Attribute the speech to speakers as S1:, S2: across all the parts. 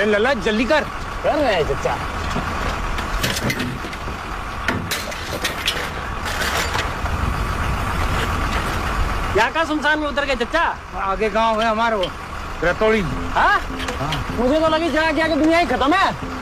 S1: अरे लल्ला जल्दी कर
S2: रहे हैं चचा।
S3: यहाँ का सुनसान में उतर गए चचा?
S1: आगे गांव है हमारा वो रतौड़ी।
S3: हाँ? मुझे तो लगी जहाँ क्या दुनिया ही खत्म है।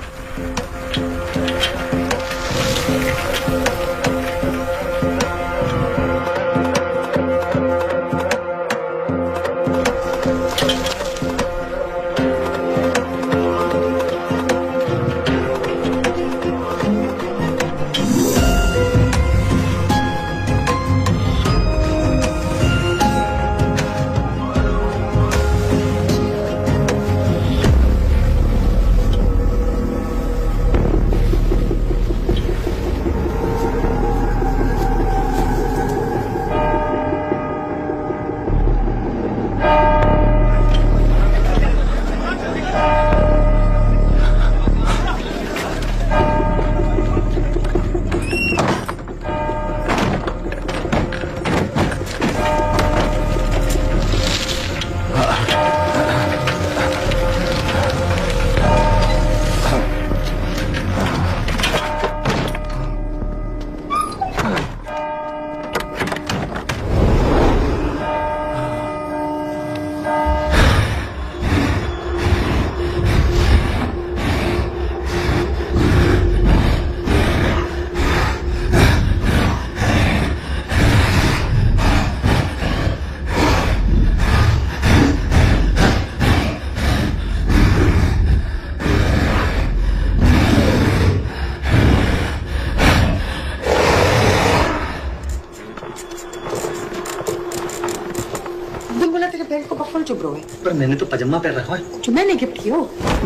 S2: पर मैंने तो पजामा पहन रखा है।
S4: जो मैंने गिफ्ट किया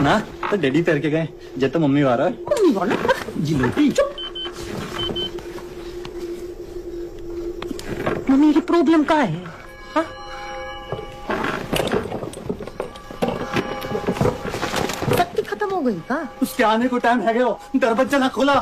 S2: ना तो डैडी पहन के गए जब तो मम्मी वाला
S4: मम्मी वाला
S2: जी लोटी।
S4: मम्मी की प्रॉब्लम क्या है? हाँ? शक्ति खत्म हो गई का?
S2: उसके आने को टाइम है गया, दरवाजा ना खोला।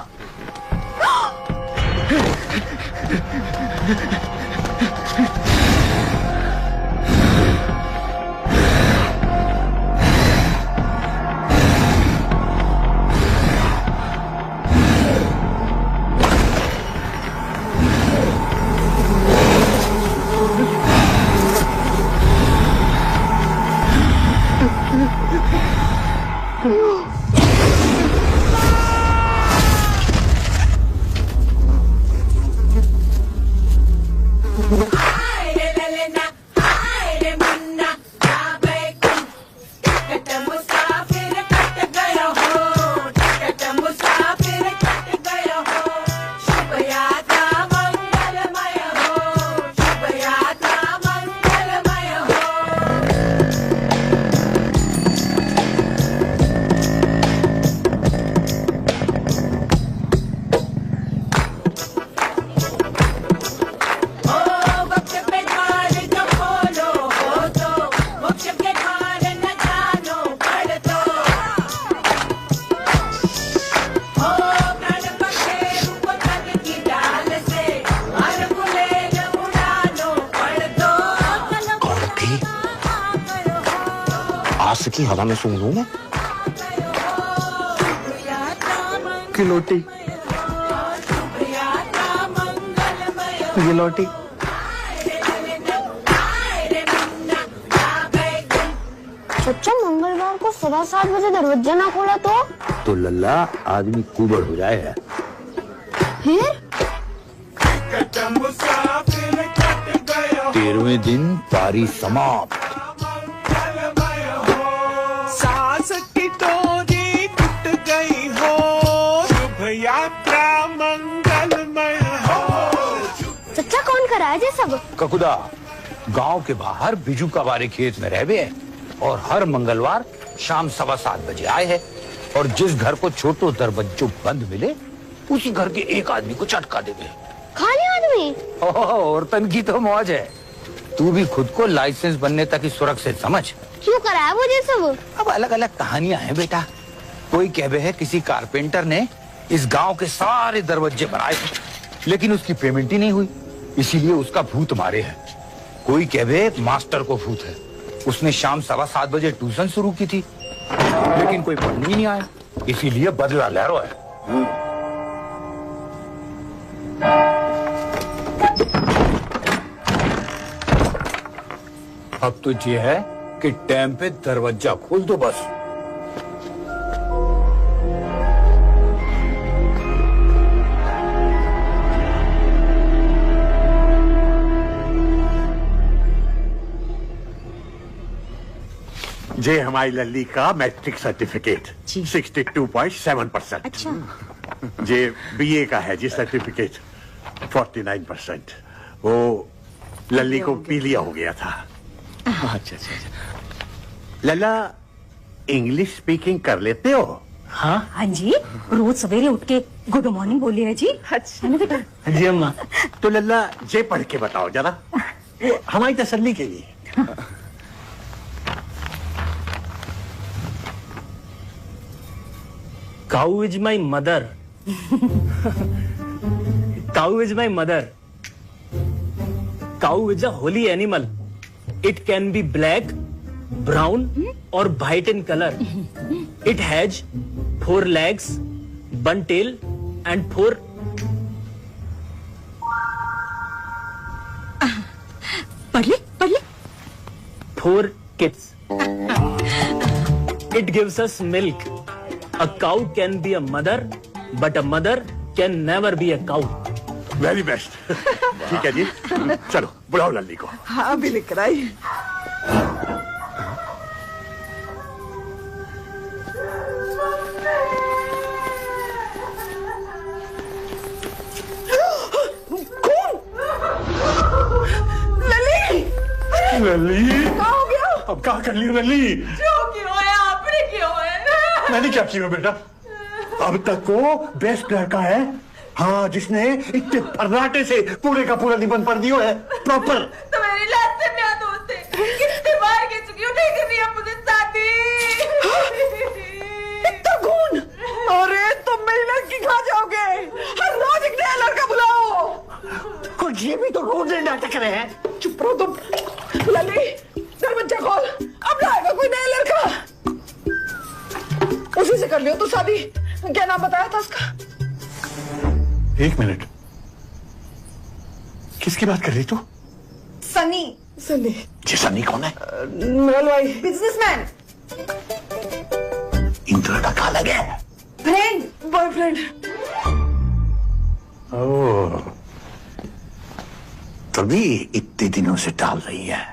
S1: की हवा में सूंघ लूं मैं।
S2: किलोटी गिलोटी।
S5: चचा मंगलवार को 7:15 बजे दरवाजा ना खोला तो
S1: लल्ला आदमी कुबड़ हो जाए है।
S5: फिर
S1: 13वें दिन पारी समाप्त।
S6: सास की डोरी टूट गई हो, शुभ यात्रा मंगलमय हो।
S5: चचा कौन कराया ये सब?
S1: ककुदा गांव के बाहर बिजू का बारे खेत में रह गए और हर मंगलवार शाम 7:15 बजे आए हैं और जिस घर को छोटो दरवाजो बंद मिले उसी घर के एक आदमी को चटका देवे।
S5: खाली आदमी?
S1: औरतन की तो मौज है। तू भी खुद को लाइसेंस बनने तक ही सुरक्षित समझ।
S5: क्यों कराया वो ये सब?
S1: अब अलग अलग कहानियां हैं बेटा। कोई कहवे है किसी कारपेंटर ने इस गांव के सारे दरवाजे बनाए थे लेकिन उसकी पेमेंट ही नहीं हुई, इसीलिए उसका भूत मारे है। कोई कहवे मास्टर को भूत है, उसने शाम 7:15 बजे ट्यूशन शुरू की थी लेकिन कोई पढ़ने ही नहीं आया, इसीलिए बदला ले रहा है। अब तो ये है कि टाइम पे दरवाजा खोल दो बस।
S7: जे हमारी लल्ली का मैट्रिक सर्टिफिकेट 62.7%।
S4: अच्छा।
S7: जे बीए का है जी सर्टिफिकेट 49%। वो लल्ली को पीलिया हो गया था। अच्छा अच्छा अच्छा। लल्ला इंग्लिश स्पीकिंग कर लेते हो?
S2: हाँ
S4: हाँ जी, रोज सवेरे उठ के गुड मॉर्निंग बोलिए जी।
S3: अच्छा
S2: जी अम्मा।
S7: तो लल्ला जे पढ़ के बताओ जरा, हमारी तसल्ली के लिए।
S3: Cow is my mother. Cow is my mother. Cow is a holy animal. It can be black, brown, or white in color. It has 4 legs, 1 tail, and 4.
S4: पढ़ ले।
S3: 4 kids. It gives us milk. A cow can be a mother, but a mother can never be a cow.
S7: Very best. ठीक है जी, चलो बुलाओ लल्ली को।
S8: हाँ अभी लिख रहा है।
S7: लल्ली
S8: क्या हो गया?
S7: अब क्या कर ली लल्ली?
S8: जो क्यों है आपने क्यों है?
S7: मैंने क्या किया बेटा? अब तक वो बेस्ट लड़का है, हाँ, जिसने इतने फर्राटे से पूरे का पूरा निबंध पढ़ दिया है प्रॉपर।
S8: तो मेरी लात से क्या दोस्त है? कितनी बार कह चुकी हूँ नहीं करनी है मुझे शादी। इतना कौन? अरे तुम मेरी लड़की खा जाओगे। हर रोज एक नया लड़का बुलाओ।
S7: और ये भी तो रोज नाटक रहे हैं।
S8: चुप रहो तुम। लली दरवाजा खोल, अब लाएगा कोई नया लड़का। उसी से कर लियो तू शादी। क्या नाम बताया था उसका?
S7: एक मिनट, किसकी बात कर रही तू?
S8: सनी। सनी?
S7: ये सनी कौन है?
S8: नॉल भाई बिजनेसमैन।
S7: इंद्र का क्या लगे?
S8: Friend, boyfriend.
S7: ओह, तभी इतने दिनों से टाल रही है।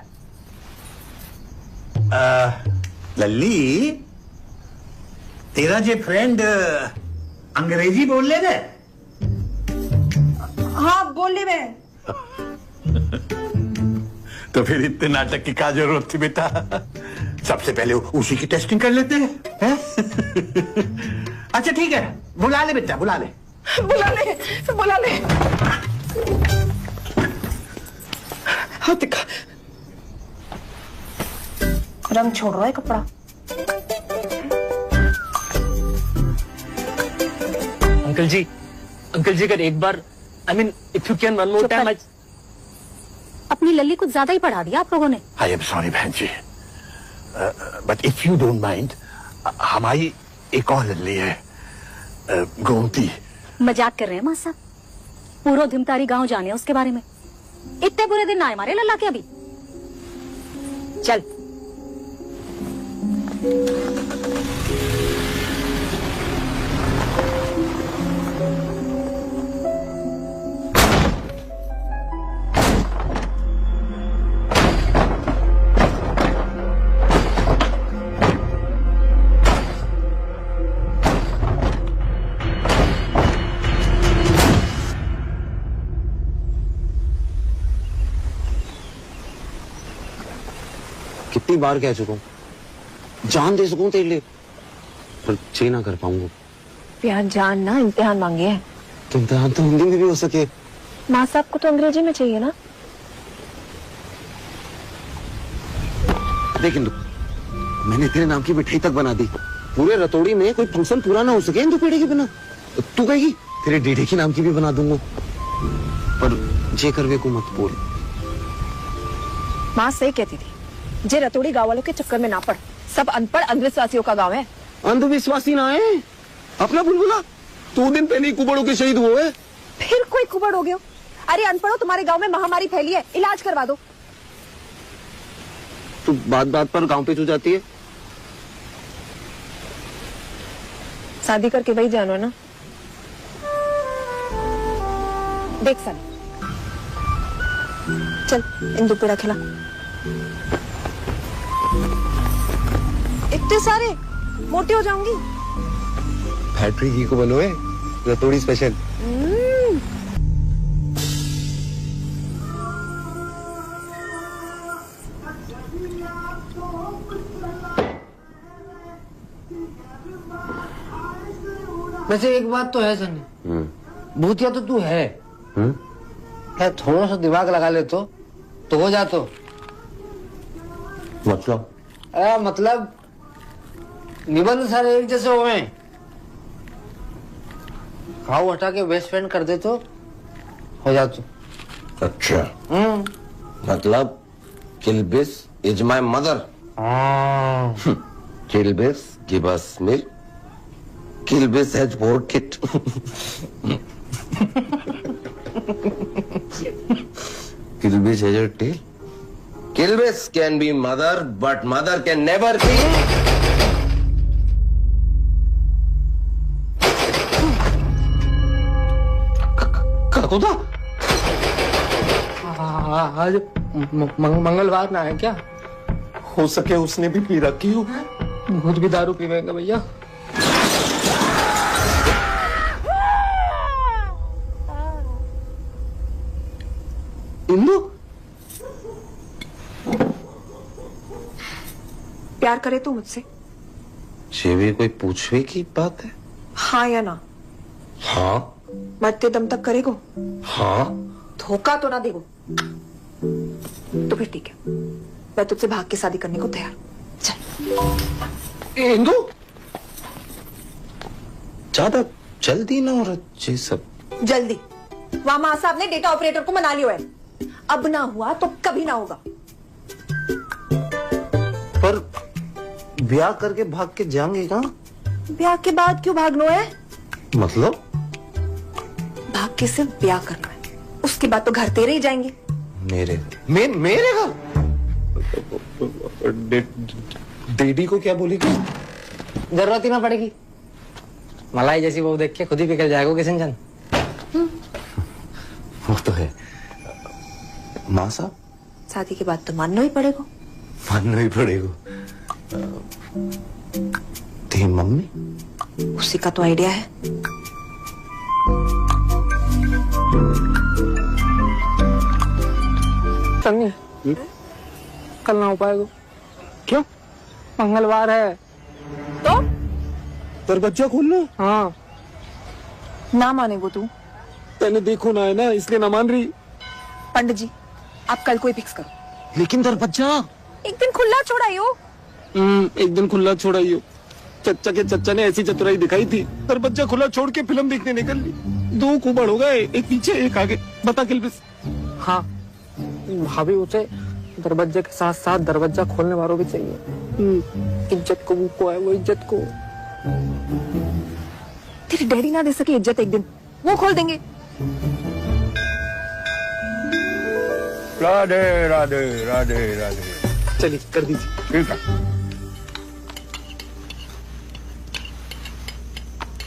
S7: लल्ली, तेरा जे फ्रेंड अंग्रेजी बोल ले दे।
S8: हाँ बोल ली मैं।
S7: तो फिर इतने नाटक की क्या जरूरत थी बेटा? सबसे पहले उसी की टेस्टिंग कर लेते हैं। अच्छा ठीक है, बुला ले बेटा, बुला ले।
S8: बुला ले। हाँ दिखा।
S4: रंग छोड़ रहा है कपड़ा।
S3: अंकल जी अगर एक बार, I mean, if you can one more time,
S4: अपनी लल्ली कुछ ज्यादा ही पढ़ा दिया आप लोगों ने।
S7: आई एम सॉरी बहन जी, but if you don't mind, हमारी एक और लल्ली है, गोमती।
S4: मजाक कर रहे हैं मां साहब? पूरा धिमतारी गांव जाने हैं उसके बारे में। इतने बुरे दिन ना आए हमारे लल्ला के अभी। चल।
S9: कितनी बार कह चुका हूँ, जान दे सकूं तेरे लिए, पर चे ना कर पाऊंगा।
S10: प्यार जान ना इम्तिहान मांगे है।
S9: तो इम्तिहान तो हिंदी में भी हो सके।
S10: माँ साहब को तो अंग्रेजी में चाहिए ना।
S9: देख इंदु, मैंने तेरे नाम की मिठाई तक बना दी। पूरे रतौड़ी में कोई फंक्शन पूरा ना हो सके इंदु पेड़े के बिना। तू कहेगी तेरे डीडे की नाम की भी बना दूंगा, पर जे करवे को मत बोल।
S10: माँ सही कहती थी, जे रतौड़ी गाँव वालों के चक्कर में ना पड़, सब अनपढ़ अंधविश्वासियों का गांव है।
S9: अंधविश्वासी ना है, अपना बुलबुला 2 दिन पहले ही कुबड़ों के शहीद हुए।
S10: फिर कोई कुबड़ हो गया। अरे अनपढ़ो, तुम्हारे गांव में महामारी फैली है, इलाज करवा दो।
S9: तू बात बात पर गांव पे क्यों जाती है?
S10: शादी करके वही जानो है ना। देख सन, चल इंदु पेड़ा खिला। इतने सारे, मोटी हो जाऊंगी।
S9: फैक्ट्री घी को बनो है, रतोड़ी स्पेशल।
S11: वैसे एक बात तो है सनी, भूतिया तो तू है। क्या थोड़ा सा दिमाग लगा ले तो हो जा। तो मतलब निबंध सारे एक जैसे हुए। घाव हटा के बेस्ट फ्रेंड कर दे तो हो जा। तो
S9: अच्छा, मतलब Kilbis is my mother. Kilbis give us milk, Kilbis has bore kit. Kilbis has a tail. Kilbis can be mother but mother can never be.
S11: खुदा, आज मंगलवार ना है क्या?
S9: हो सके उसने भी पी रखी हो।
S11: खुद भी दारू पीवेंगे भैया।
S9: इंदु,
S10: प्यार करे तू मुझसे?
S9: ये भी कोई पूछने की बात है?
S10: हाँ या ना?
S9: हाँ।
S10: मरते दम तक करेगो?
S9: हाँ।
S10: धोखा तो ना देगो? तो फिर ठीक है, मैं तुझसे भाग के शादी करने को तैयार। चल।
S9: इंदु, ज्यादा जल्दी ना हो रहा ये सब।
S10: जल्दी? वहां मां साहब ने डेटा ऑपरेटर को मना लिया है। अब ना हुआ तो कभी ना होगा।
S9: पर ब्याह करके भाग के जाएंगे कहाँ?
S10: ब्याह के बाद क्यों भागना है?
S9: मतलब
S10: भाग के सिर्फ ब्याह करना है, उसके बाद तो घर तेरे ही जाएंगे।
S9: मेरे घर? डैडी को क्या बोलेगी?
S11: जरूरत ही ना पड़ेगी। मलाई जैसी बहू देख के खुद ही पिघल जाएगा किशन चंद।
S9: वो तो है। माँ साहब,
S10: शादी के बाद तो मानना ही पड़ेगा।
S9: मानना ही पड़ेगा। तेरी मम्मी?
S10: उसी का तो आइडिया है।
S11: सन्नी, कल ना हो पाएगा। क्यों? मंगलवार है
S10: तो
S9: दरवाजा खोलना।
S11: हाँ।
S10: ना मानेगो तू?
S9: तेने देखो ना है ना, इसलिए ना मान रही।
S10: पंडित जी, आप कल को ही फिक्स करो।
S9: लेकिन दरवाजा
S10: एक दिन खुला छोड़ाइयो।
S9: एक दिन खुला छोड़ाइयो। चच्चा ने ऐसी चतुराई दिखाई थी, दरवाजा खुला छोड़ के फिल्म देखने निकल ली। 2 कुबड़ हो गए, एक पीछे एक आगे। बता किल्बिस।
S11: हाँ, भाभी उसे दरवाजे के साथ साथ दरवाजा खोलने वालों भी चाहिए। इज्जत को वो है, वो इज्जत को।
S10: तेरे डैडी ना दे सके इज्जत, एक दिन वो खोल देंगे।
S1: राधे राधे राधे राधे।
S9: चलिए कर दीजिए।
S1: ठीक है।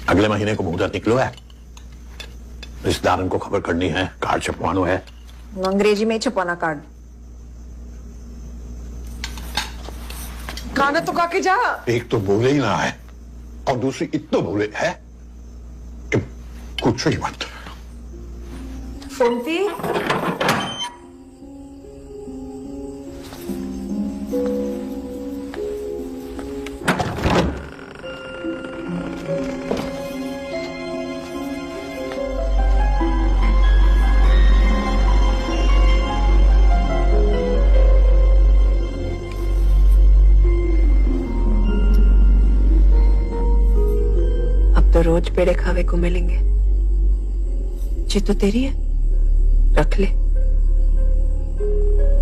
S1: अगले महीने को मुहूर्त निकलो है, रिश्तेदारों को खबर करनी है, कार्ड छपवानो है।
S10: अंग्रेजी में छपवाना कार्ड।
S8: खाना तो खा के जा।
S1: एक तो बोले ही ना है और दूसरी इतना बोले है कि कुछ ही मत।
S10: फोनपी तो रोज पेड़े खावे को मिलेंगे। जी तो तेरी है, रख ले।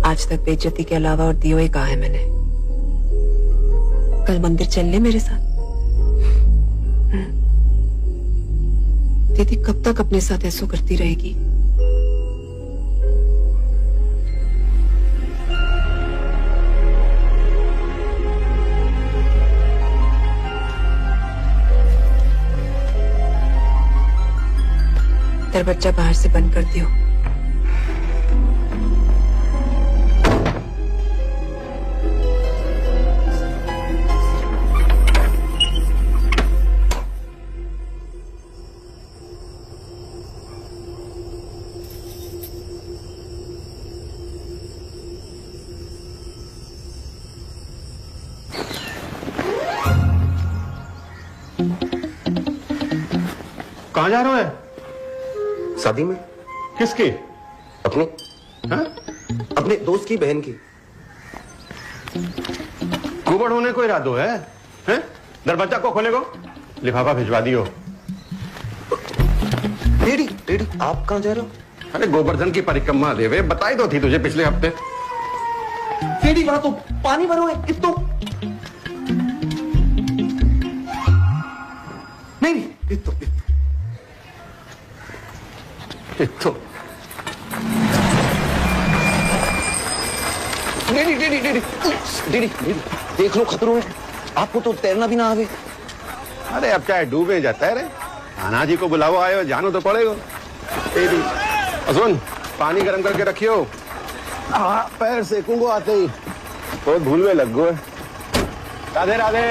S10: आज तक बेइज्जती के अलावा और दियो ही कहा है मैंने। कल मंदिर चल ले मेरे साथ। दीदी कब तक अपने साथ ऐसा करती रहेगी? दरवाजा बाहर से बंद कर दियो।
S7: कहाँ जा रहे हो?
S9: शादी में।
S7: किसकी?
S9: अपने।
S7: हाँ?
S9: अपने दोस्त की बहन की।
S7: कुबड़ होने को इरादो है? हैं? दरवाजा को खोलेगो? लिफाफा भिजवा दियो।
S9: डैडी, डैडी, आप कहाँ जा रहे हो?
S7: अरे गोवर्धन की परिक्रमा देवे बताई तो थी तुझे पिछले हफ्ते।
S9: डैडी वहां तो पानी भरो है, इस तो नहीं, इस तो डैडी डैडी डैडी डैडी देख लो खतरों है, आपको तो तैरना भी ना आवे।
S7: अरे अब चाहे डूबे जाता है रे, आना जी को बुलाओ, आयो जानो तो पड़ेगा। सुन पानी गर्म करके रखियो। हाँ पैर सेकूंगो आते ही, बहुत भूल में लग गो। राधे राधे।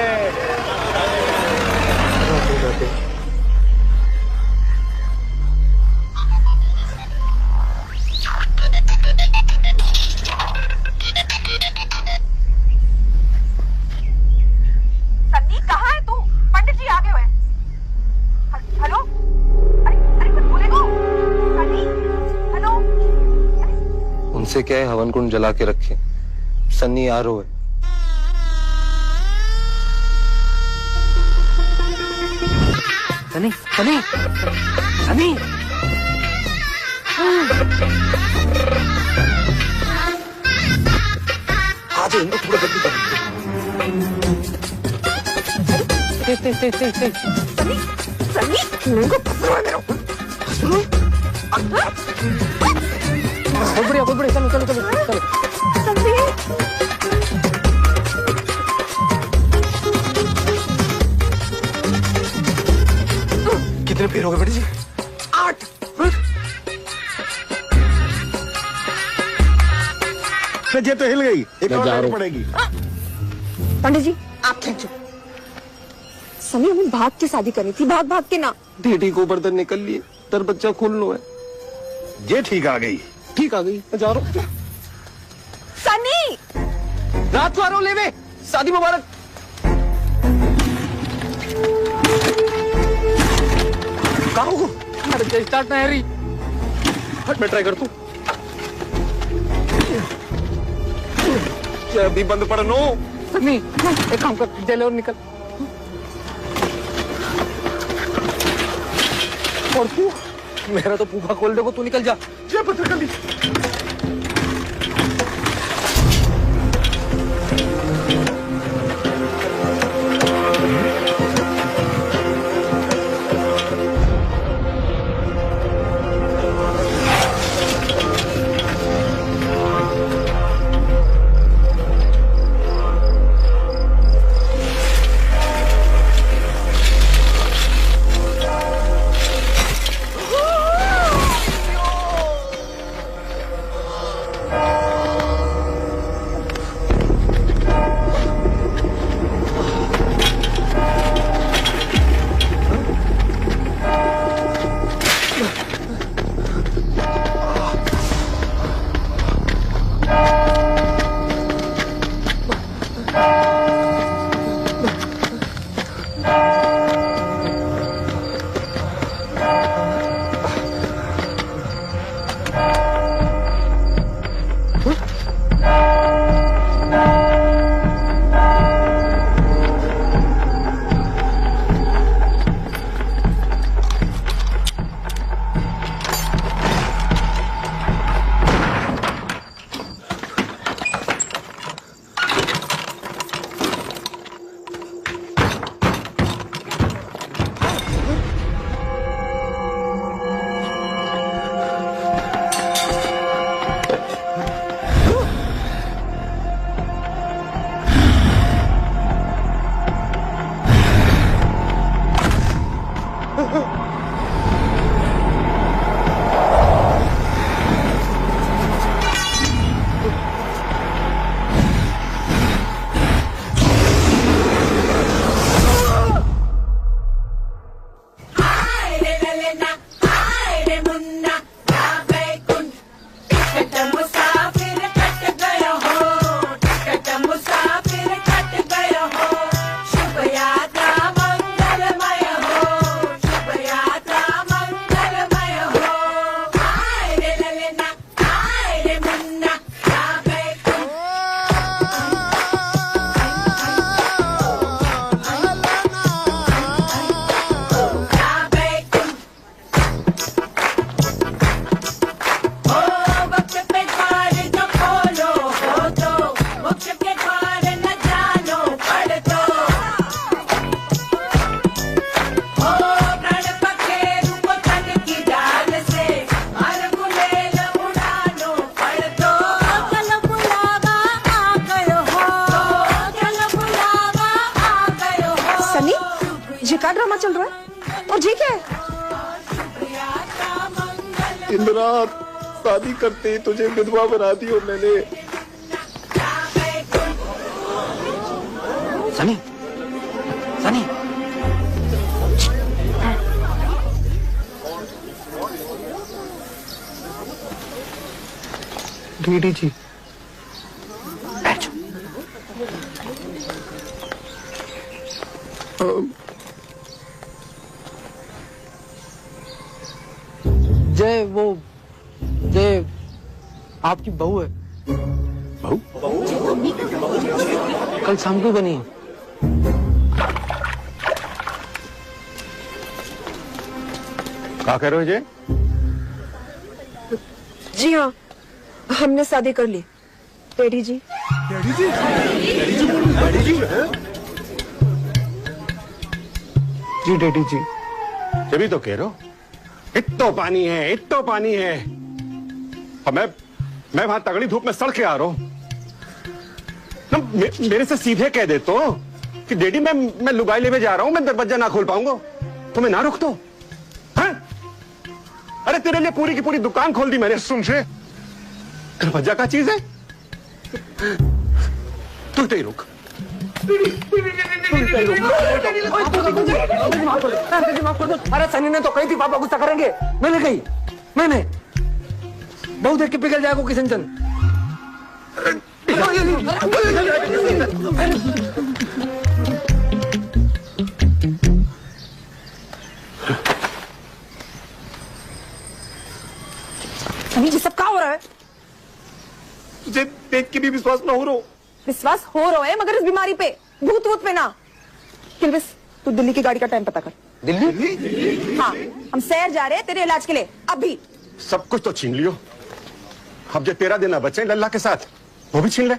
S8: सन्नी कहाँ है तू? पंडित जी आगे हुए। हेलो? अरे अरे कुछ बोलेगो? सन्नी हेलो?
S9: उनसे क्या है, हवन कुंड जला के रखे। सन्नी आ रो है।
S11: सनी सनी सनी
S9: आज इनको थोड़ा जल्दी कर।
S8: सन्नी सन्नी मेरे को पकड़ो है
S11: बहुत बढ़िया चलो चलो चलो चलो।
S8: सन्नी
S9: कितने पैर हो गए बेटी जी? 8।
S7: ये तो हिल गई, एक और पड़ेगी।
S5: पंडित जी आप खींचो। सनी हमें भाग के शादी करनी थी, भाग भाग के ना।
S9: डैडी गोवर्धन निकल लिए, दरवाजा खोलना है।
S7: ये ठीक आ गई,
S9: ठीक आ गई, मैं जा रहा हूँ।
S5: सनी
S9: रात को आ रहा हूँ लेवे, शादी मुबारक। कहाँ हो?
S11: अरे स्टार्ट ना हैरी।
S9: हट मैं ट्राई कर तू। अभी बंद पड़ नो।
S11: सनी एक काम कर, जल और निकल।
S9: और तू? मेरा तो पूखा खोल देगो, तू निकल जा।
S7: ये पत्थर कर दी।
S5: ड्रामा चल रहा है? और ये क्या है?
S9: इंदिरा, शादी करते ही तुझे विधवा बना दी हो मैंने।
S11: सनी, सनी,
S9: डीडी जी,
S11: जय आपकी बहू है।
S9: बहू?
S11: कल शाम को बनी।
S7: क्या कह रहे हो जी?
S5: जी हाँ, हमने शादी कर ली डैडी जी।
S7: डैडी जी? डैडी जी? डैडी जी?
S9: जी डैडी जी।
S7: तभी तो कह रहा हूं, इतना पानी है, इतना पानी है, और मैं वहां तगड़ी धूप में सड़ के आ रहा हूं। मेरे से सीधे कह दे तो कि डैडी मैं लुगाई लेवे जा रहा हूं, मैं दरवाजा ना खोल पाऊंगा, तो मैं ना रुक दो। अरे तेरे लिए पूरी की पूरी दुकान खोल दी मैंने। सुन से दरवाजा का चीज है, तू तो ही रुक।
S11: अरे सनी ने तो कही थी पापा गुस्सा करेंगे, मैंने कही, मैंने बहुत देख के पिघल जाएगा किशन चंद।
S5: सनी जी, सब क्या हो रहा है?
S9: तुझे देख के भी विश्वास ना हो रहा।
S5: विश्वास हो रहा है मगर इस बीमारी पे, भूत वूत पे ना। किलबिस, तू दिल्ली की गाड़ी का टाइम पता कर।
S11: दिल्ली?
S5: हाँ, हम शहर जा रहे हैं तेरे इलाज के लिए अभी।
S7: सब कुछ तो छीन लियो, अब जो 13 दिन बचे लल्ला के साथ वो भी छीन ले।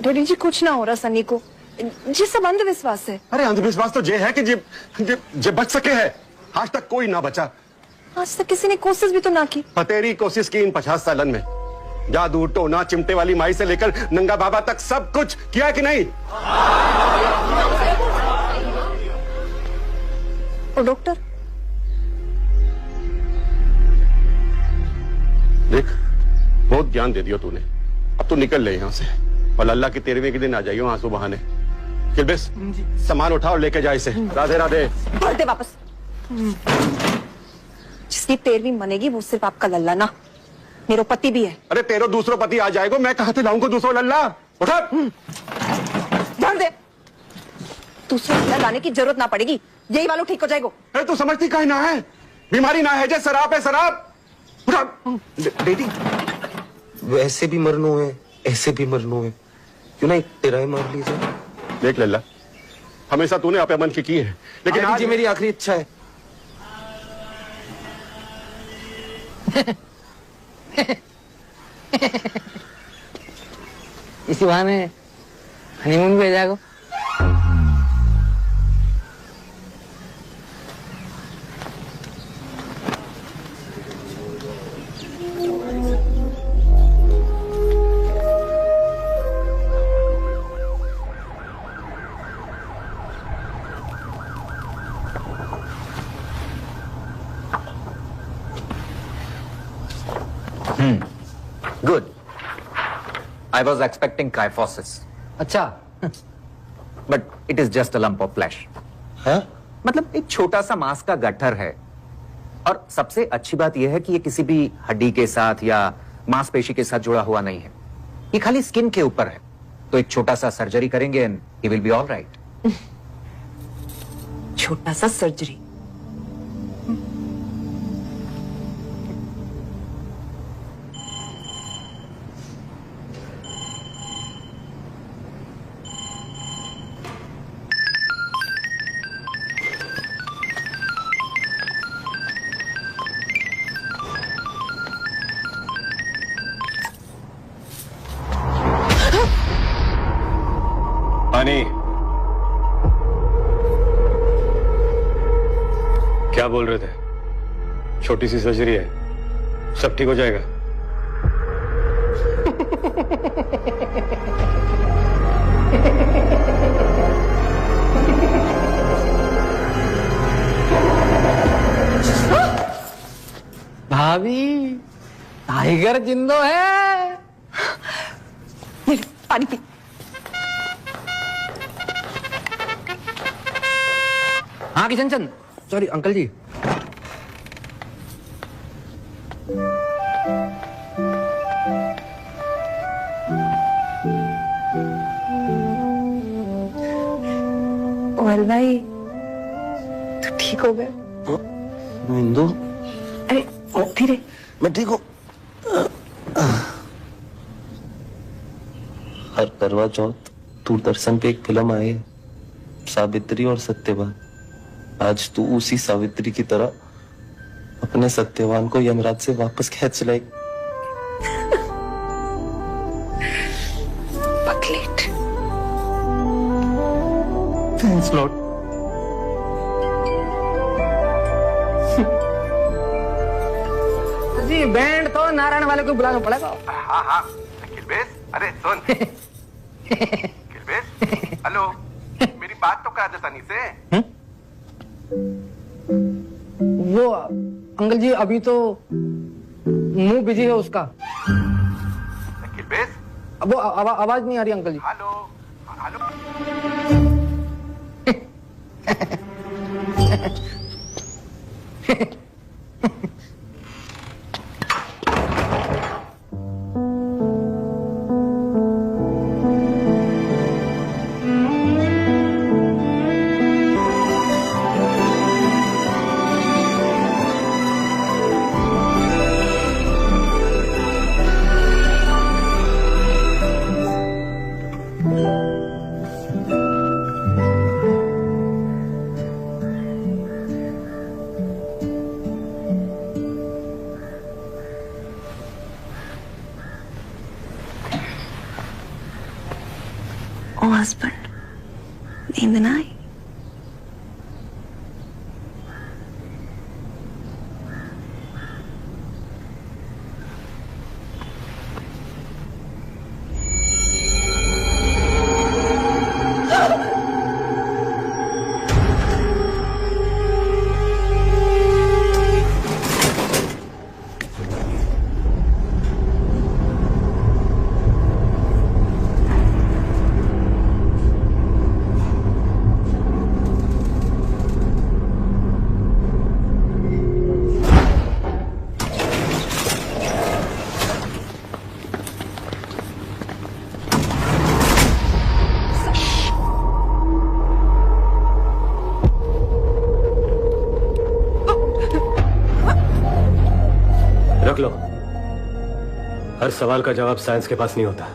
S5: डैडी जी, कुछ ना हो रहा सनी को, ये सब अंधविश्वास है।
S7: अरे अंधविश्वास तो ये है कि जे बच सके है, आज तक कोई ना बचा।
S5: आज तक किसी ने कोशिश भी तो ना की।
S7: तेरी कोशिश की इन 50 सालन में, जादू टोना चिमटे वाली माई से लेकर नंगा बाबा तक सब कुछ किया कि नहीं?
S5: और डॉक्टर?
S7: देख, बहुत ज्ञान दे दिया तूने, अब तू निकल ले यहाँ से, और अल्लाह के 13वें के दिन आ जाइयो आंसू बहाने। किलबिस, सामान उठा और लेके जा इसे। राधे राधे।
S5: भर दे वापस। जिसकी 13वीं मनेगी वो सिर्फ आपका लल्ला ना, मेरा पति भी है।
S7: अरे तेरा दूसरा पति आ जाएगा, मैं कहाँ से लाऊंगा दूसरा लल्ला? उठा।
S5: ध्यान दे, दूसरा लल्ला लाने की जरूरत ना पड़ेगी, यही वालों ठीक हो जाएगा।
S7: अरे तू समझती काहे ना है, बीमारी ना है, जैसे शराब है शराब। उठा।
S9: डैडी, वैसे भी मरनो है, ऐसे भी मरनो है, क्यों ना तेरा ही मार लीजिए।
S7: देख लल्ला, हमेशा तूने अपने मन की है, लेकिन आज
S9: मेरी आखिरी इच्छा है।
S11: इसी बहाने हनीमून पे जाएगा।
S12: Good. I was expecting kyphosis.
S11: अच्छा,
S12: But it is just a lump of flesh.
S9: हाँ?
S12: मतलब एक छोटा सा मांस का गट्ठर है, और सबसे अच्छी बात यह है कि ये किसी भी हड्डी के साथ या मांसपेशी के साथ जुड़ा हुआ नहीं है, ये खाली स्किन के ऊपर है। तो एक छोटा सा सर्जरी करेंगे and he will be all right.
S5: छोटा सा सर्जरी?
S7: पानी। क्या बोल रहे थे? छोटी सी सर्जरी है, सब ठीक हो जाएगा।
S11: भाभी, टाइगर जिंदो है।
S5: ले लो, पानी पी।
S11: हाँ किशन चंद, सॉरी अंकल जी।
S5: ओहल भाई, तू ठीक हो गया?
S9: इंदु,
S5: अरे धीरे।
S9: मैं ठीक हूँ। हर करवा चौथ दूरदर्शन पे एक फिल्म आई है, सावित्री और सत्यवान। आज तू उसी सावित्री की तरह अपने सत्यवान को यमराज से वापस खींच लाएगी।
S5: बकलेट।
S11: Thanks lord. जी बैंड तो नारायण वाले को बुलाना पड़ेगा।
S13: हाँ हाँ किलबेस, अरे सुन किलबेस, हेलो, मेरी बात तो कर दे तनी से।
S11: वो अंकल जी अभी तो मुंह बिजी है उसका।
S13: किलबेस,
S11: अब वो आवाज नहीं आ रही अंकल जी।
S13: Hello hello.
S5: ओ हस्बैंड, नींद ना आई?
S14: रख लो, हर सवाल का जवाब साइंस के पास नहीं होता।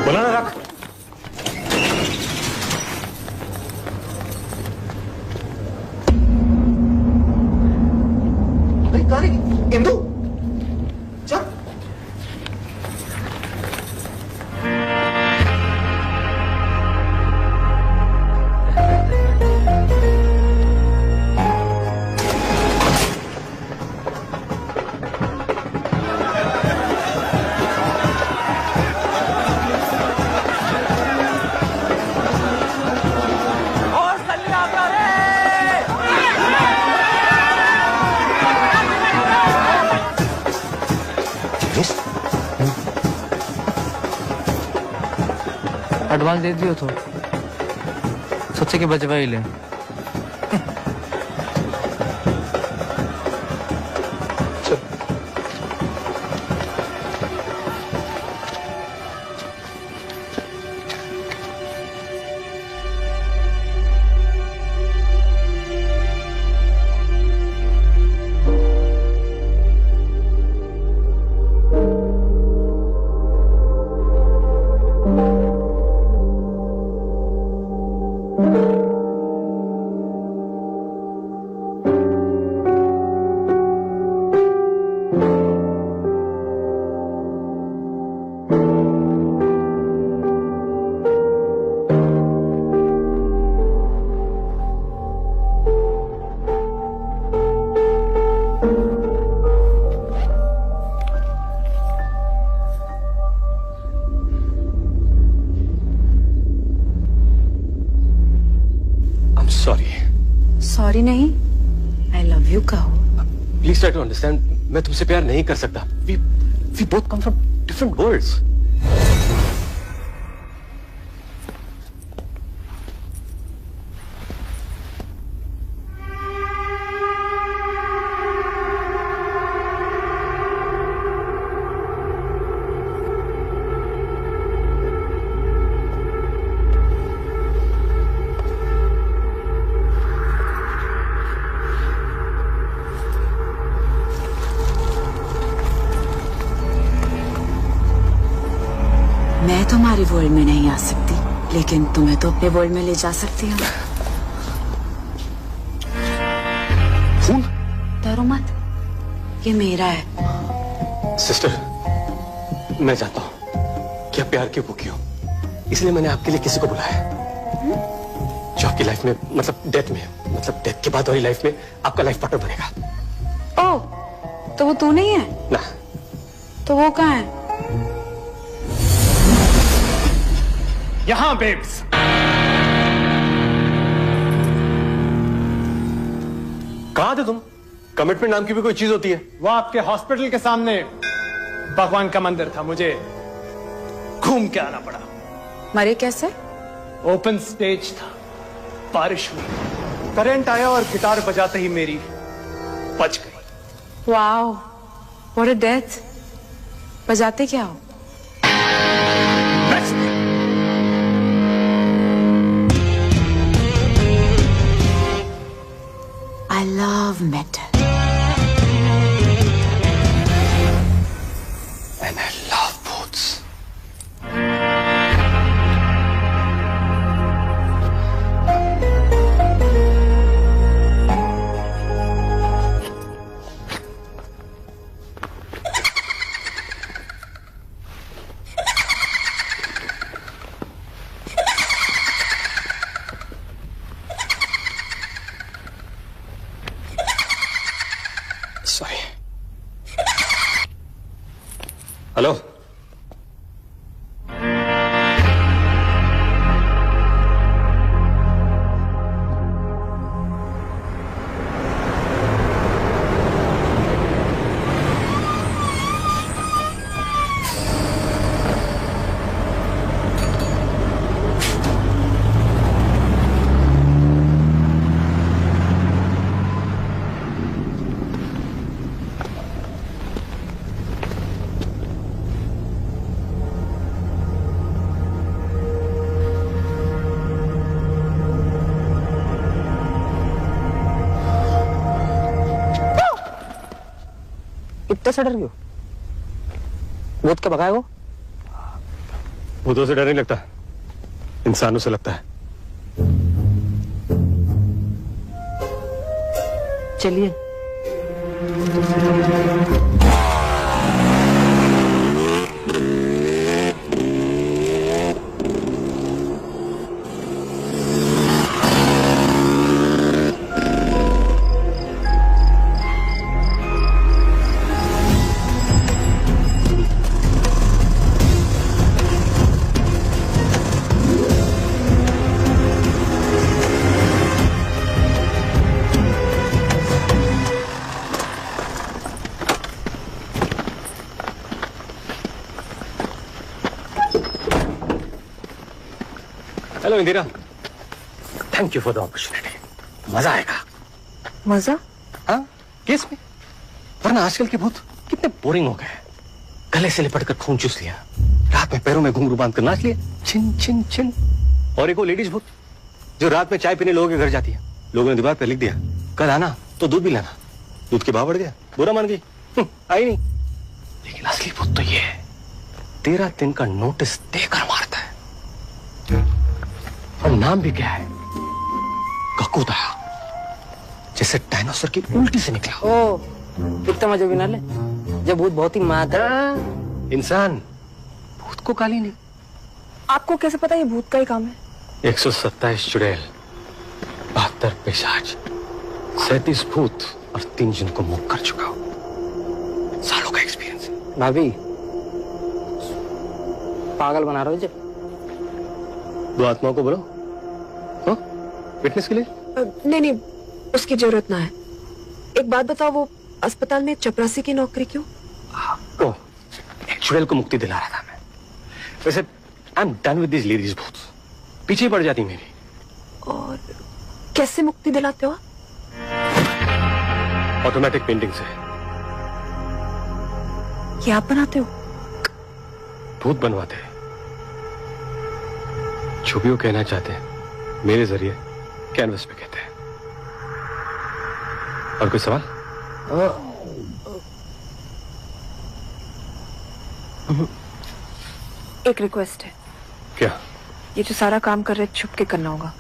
S14: बोला ना, रख।
S9: इंदु, चल।
S11: एडवांस दे दियो तो सोचे कि बचवा ही ले।
S5: सॉरी नहीं,
S14: प्लीज ट्राई टू अंडरस्टैंड, मैं तुमसे प्यार नहीं कर सकता। We both come from different worlds.
S10: मैं तुम्हारी वर्ल्ड में नहीं आ सकती, लेकिन तुम्हें तो अपने वर्ल्ड में ले जा सकती हूँ।
S14: फोन?
S10: डरो मत, ये मेरा है।
S14: सिस्टर, मैं चाहता हूँ कि आप प्यार की भूखी हो, इसलिए मैंने आपके लिए किसी को बुलाया है जो आपकी लाइफ में, मतलब डेथ में, मतलब डेथ के बाद वाली लाइफ में आपका लाइफ पार्टनर बनेगा।
S10: ओह, तो वो तू नहीं है
S14: ना?
S10: तो वो कहाँ है?
S14: यहां बेब्स। कहां थे तुम? कमिटमेंट नाम की भी कोई चीज होती है?
S3: वो आपके हॉस्पिटल के सामने भगवान का मंदिर था, मुझे घूम के आना पड़ा।
S10: मरे कैसे?
S3: ओपन स्टेज था, बारिश हुई, करंट आया और गिटार बजाते ही मेरी बच गई।
S10: Wow, what a death. बजाते क्या हो? I love metal.
S14: And I love boats. Sorry. Hello,
S11: इतना सा डर क्यों? भूत के भगाए हो?
S14: भूतों से डर नहीं लगता, इंसानों से लगता है।
S11: चलिए।
S14: Hello Indira, thank you for the opportunity. मजा आएगा।
S10: मजा?
S14: हाँ, केस में। वरना आजकल के भूत कितने बोरिंग हो गए। गले से लिपट कर खून चूस लिया, रात में पैरों में घुंघरू बांध कर नाच लिया, छिन छिन छिन। और एक वो लेडीज भूत जो रात में चाय पीने लोगों के घर जाती है। लोगों ने दीवार पर लिख दिया, कल आना तो दूध भी लाना। दूध के भाव बढ़ गया, बुरा मान गई, आई नहीं। लेकिन असली भूत तो ये है, 13 दिन का नोटिस देकर मारता है। और नाम भी क्या है? ककूदा, जैसे डायनासोर की उल्टी से निकला।
S11: ओ, इतना मजा भी ना ले, जब भूत बहुत ही मात है।
S14: इंसान भूत को काली नहीं।
S5: आपको कैसे पता ये भूत का ही काम है?
S14: 127 चुड़ैल, 72 पिशाच, 37 भूत और 3 जिनको मुक्त कर चुका हूं। सालों का एक्सपीरियंस है।
S11: भाभी, पागल बना रहे हो जी।
S14: 2 आत्माओं को बुलाओ, विटनेस के लिए।
S5: नहीं नहीं, उसकी जरूरत ना है। एक बात बताओ, वो
S10: अस्पताल में चपरासी की नौकरी क्यों?
S14: ओ, एक्चुअल को मुक्ति दिला रहा था मैं। वैसे I am done with this ladies बहुत, पीछे पड़ जाती मेरी।
S10: और कैसे मुक्ति दिलाते हो?
S14: ऑटोमेटिक पेंटिंग से।
S10: ये आप बनाते हो?
S14: भूत बनवाते हैं। जो भी वो कहना चाहते हैं मेरे जरिए कैनवस पे कहते हैं। और कोई सवाल?
S10: एक रिक्वेस्ट है।
S14: क्या?
S10: ये जो सारा काम कर रहे छुप के करना होगा।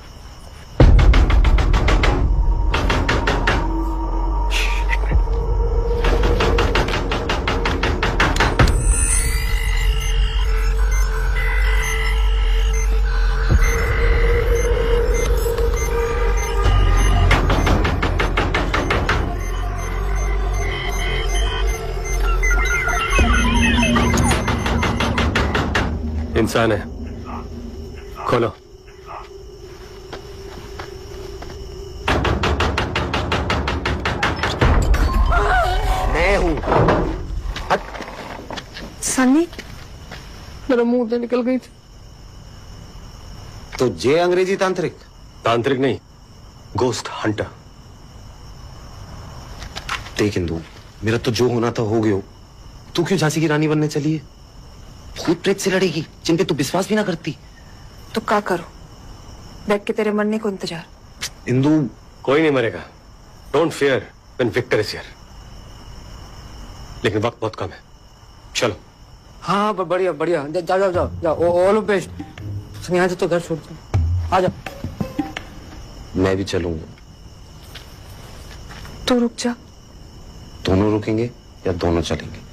S14: इंसान है, खोलो।
S11: मैं हूं।
S10: सन्नी,
S11: मेरा मुंह से निकल गई थी। तो जे अंग्रेजी तांत्रिक?
S14: तांत्रिक नहीं, गोस्ट हंटर।
S11: देख इंदु, मेरा तो जो होना था हो गयो। तू क्यों झांसी की रानी बनने चली है? भूत प्रेत से लड़ेगी जिन पे तू विश्वास भी ना करती।
S10: तो क्या करो? बैठ के तेरे मरने को इंतजार।
S11: इंदु,
S14: कोई नहीं मरेगा। Don't fear when Victor is here. लेकिन वक्त बहुत कम है, चलो।
S11: हाँ बढ़िया बढ़िया, जाओ जाओ जाओ जाओ, ऑल ऑफ बेस्ट। यहाँ से तो घर छोड़ दो, आ जाओ। मैं भी चलूंगा।
S10: तू रुक जा।
S11: दोनों रुकेंगे या दोनों चलेंगे?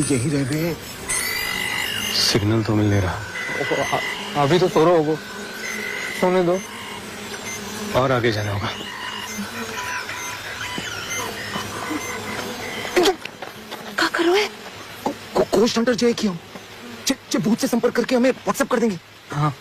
S11: यही रह गए।
S14: सिग्नल तो मिल नहीं रहा।
S11: अभी तो सो रहा होगा, सोने दो।
S14: और आगे जाना होगा।
S10: क्या कर रहे हो?
S11: कोस्ट हंटर जो है कि हम भूत से संपर्क करके हमें व्हाट्सएप कर देंगे। हाँ।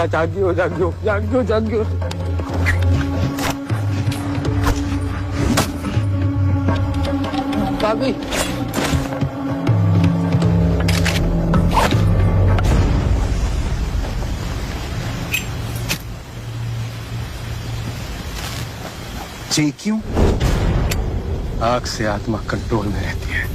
S11: जागियो जागियो जागियो जागियो। भाभी,
S14: जी क्यों? आग से आत्मा कंट्रोल में रहती है।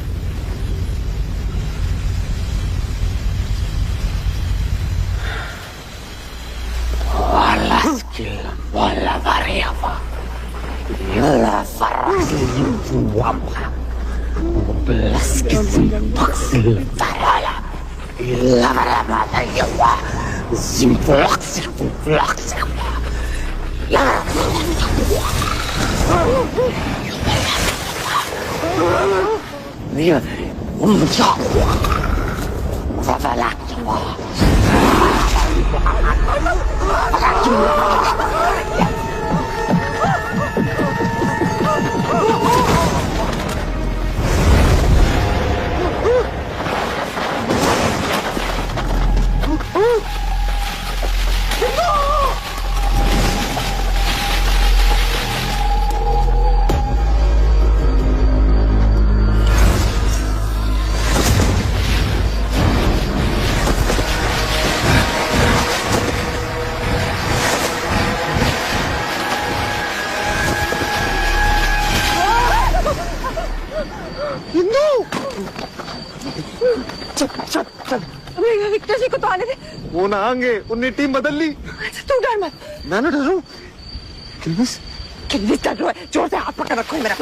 S10: विक्टर जी को तो आने दे।
S11: वो ना आएंगे, उन्हें टीम बदल ली।
S10: अच्छा तू डर मत।
S11: मैं ना डरूं। किल्विस
S10: डर रहा है, जोर से हाथ पकड़ रखो मेरा।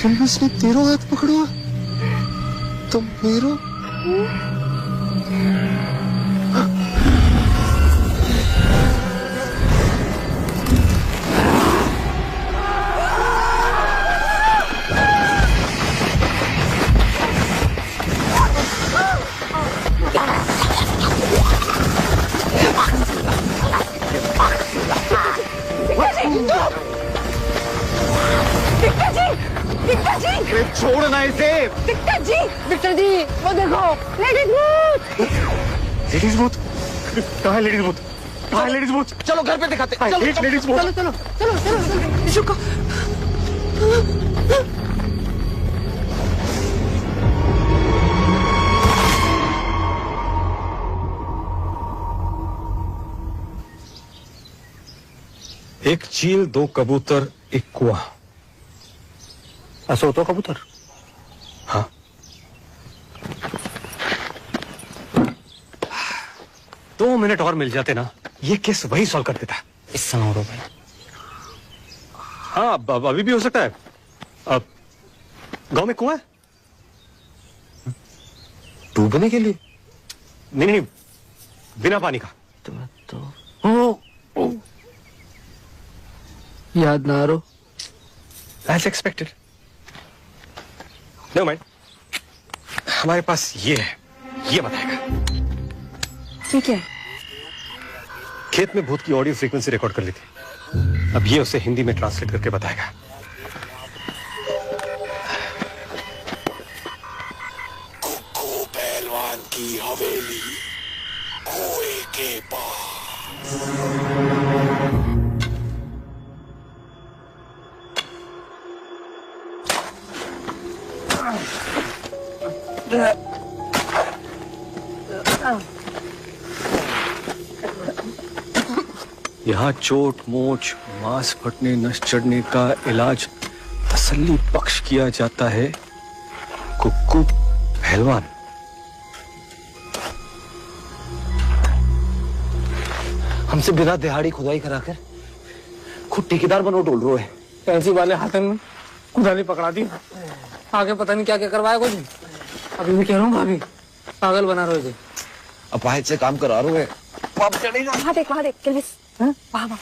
S9: कल उसने तेरो हाथ पकड़ो तो मेरो
S14: छोड़ना इसे।
S5: विक्टर जी वो देखो लेडीज बूथ।
S14: लेडीज बूथ कहाँ है? लेडीज बूथ कहाँ है? लेडीज बूथ
S9: चलो घर पे दिखाते।
S14: Ladies booth.
S5: चलो चलो चलो चलो इशू को
S14: एक चील, 2 कबूतर, 1 कुआं। ऐसा होता कबूतर? हाँ। दो मिनट और मिल जाते ना, ये केस वही सॉल्व कर देता।
S11: इस समय भाई।
S14: हाँ अभी भी हो सकता है। अब गांव में कुआं है
S9: डूबने के लिए?
S14: नहीं, बिना पानी का।
S11: याद ना आ रो।
S14: As expected. नो माइंड, हमारे पास ये है, ये बताएगा।
S5: ठीक है।
S14: खेत में भूत की ऑडियो फ्रीक्वेंसी रिकॉर्ड कर ली थी, अब ये उसे हिंदी में ट्रांसलेट करके बताएगा।
S6: कुक्कू पहलवान की हवेली कुएं के पास।
S14: यहाँ चोट मोच, मांस फटने, नस चढ़ने का इलाज तसल्ली बख्श किया जाता है। कुक्कू पहलवान।
S9: हमसे बिना दिहाड़ी खुदाई कराकर खुद ठेकेदार बनो डोल रहे हैं।
S11: पैंसी वाले हाथन में खुदाली पकड़ा दी, आगे पता नहीं क्या क्या करवाया कुछ। अभी मैं कह रहा हूँ भाभी पागल बना रहे थे।
S9: अपाहिज से काम करा रहे हैं। पाप चढ़ेगा।
S5: वहाँ देख किल्विस। वाह वाह।